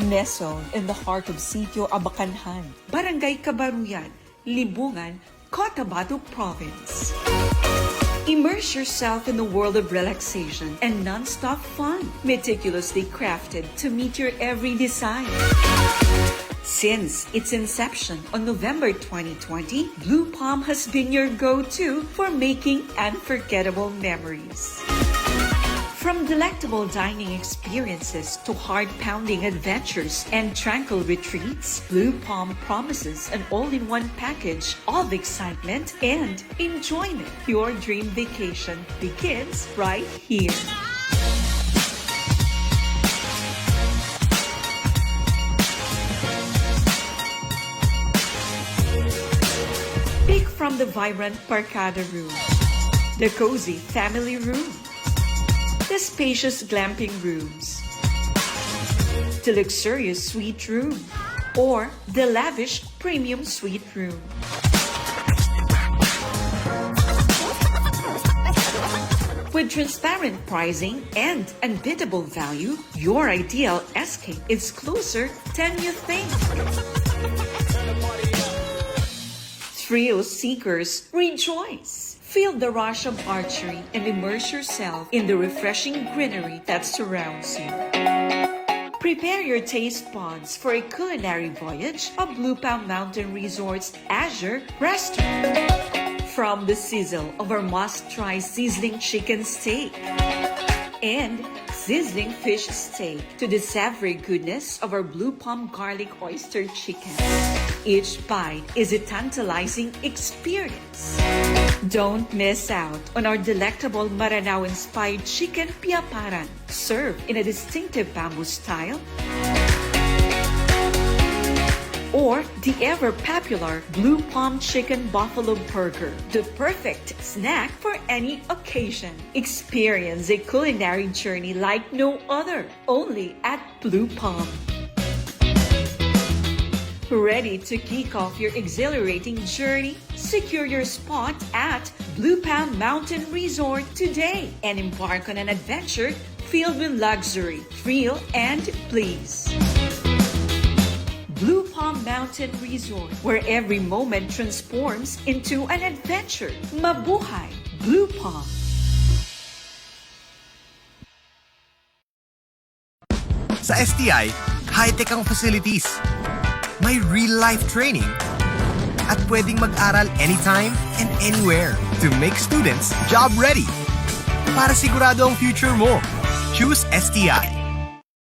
Nestled in the heart of Sitio Abacanhan, Barangay Kabaruyan, Libungan, Cotabato Province. Immerse yourself in the world of relaxation and non-stop fun, meticulously crafted to meet your every desire. Since its inception on November 2020, Blue Palm has been your go-to for making unforgettable memories. From delectable dining experiences to heart-pounding adventures and tranquil retreats, Blue Palm promises an all-in-one package of excitement and enjoyment. Your dream vacation begins right here. Pick from the vibrant Parkada room, the cozy family room, the spacious glamping rooms, the luxurious suite room, or the lavish premium suite room. With transparent pricing and unbeatable value, your ideal escape is closer than you think. Thrill seekers, rejoice! Feel the rush of archery and immerse yourself in the refreshing greenery that surrounds you. Prepare your taste buds for a culinary voyage of Blue Palm Mountain Resort's Azure Restaurant. From the sizzle of our must-try sizzling chicken steak and sizzling fish steak to the savory goodness of our Blue Palm garlic oyster chicken, each bite is a tantalizing experience. Don't miss out on our delectable Maranao-inspired chicken piaparan, served in a distinctive bamboo style, or the ever-popular Blue Palm Chicken Buffalo Burger, the perfect snack for any occasion. Experience a culinary journey like no other, only at Blue Palm. Ready to kick off your exhilarating journey? Secure your spot at Blue Palm Mountain Resort today and embark on an adventure filled with luxury, thrill, and bliss. Blue Palm Mountain Resort, where every moment transforms into an adventure. Mabuhay, Blue Palm! Sa STI, high-tech ang facilities. May real-life training at pwedeng mag-aral anytime and anywhere to make students job-ready. Para sigurado ang future mo, choose STI.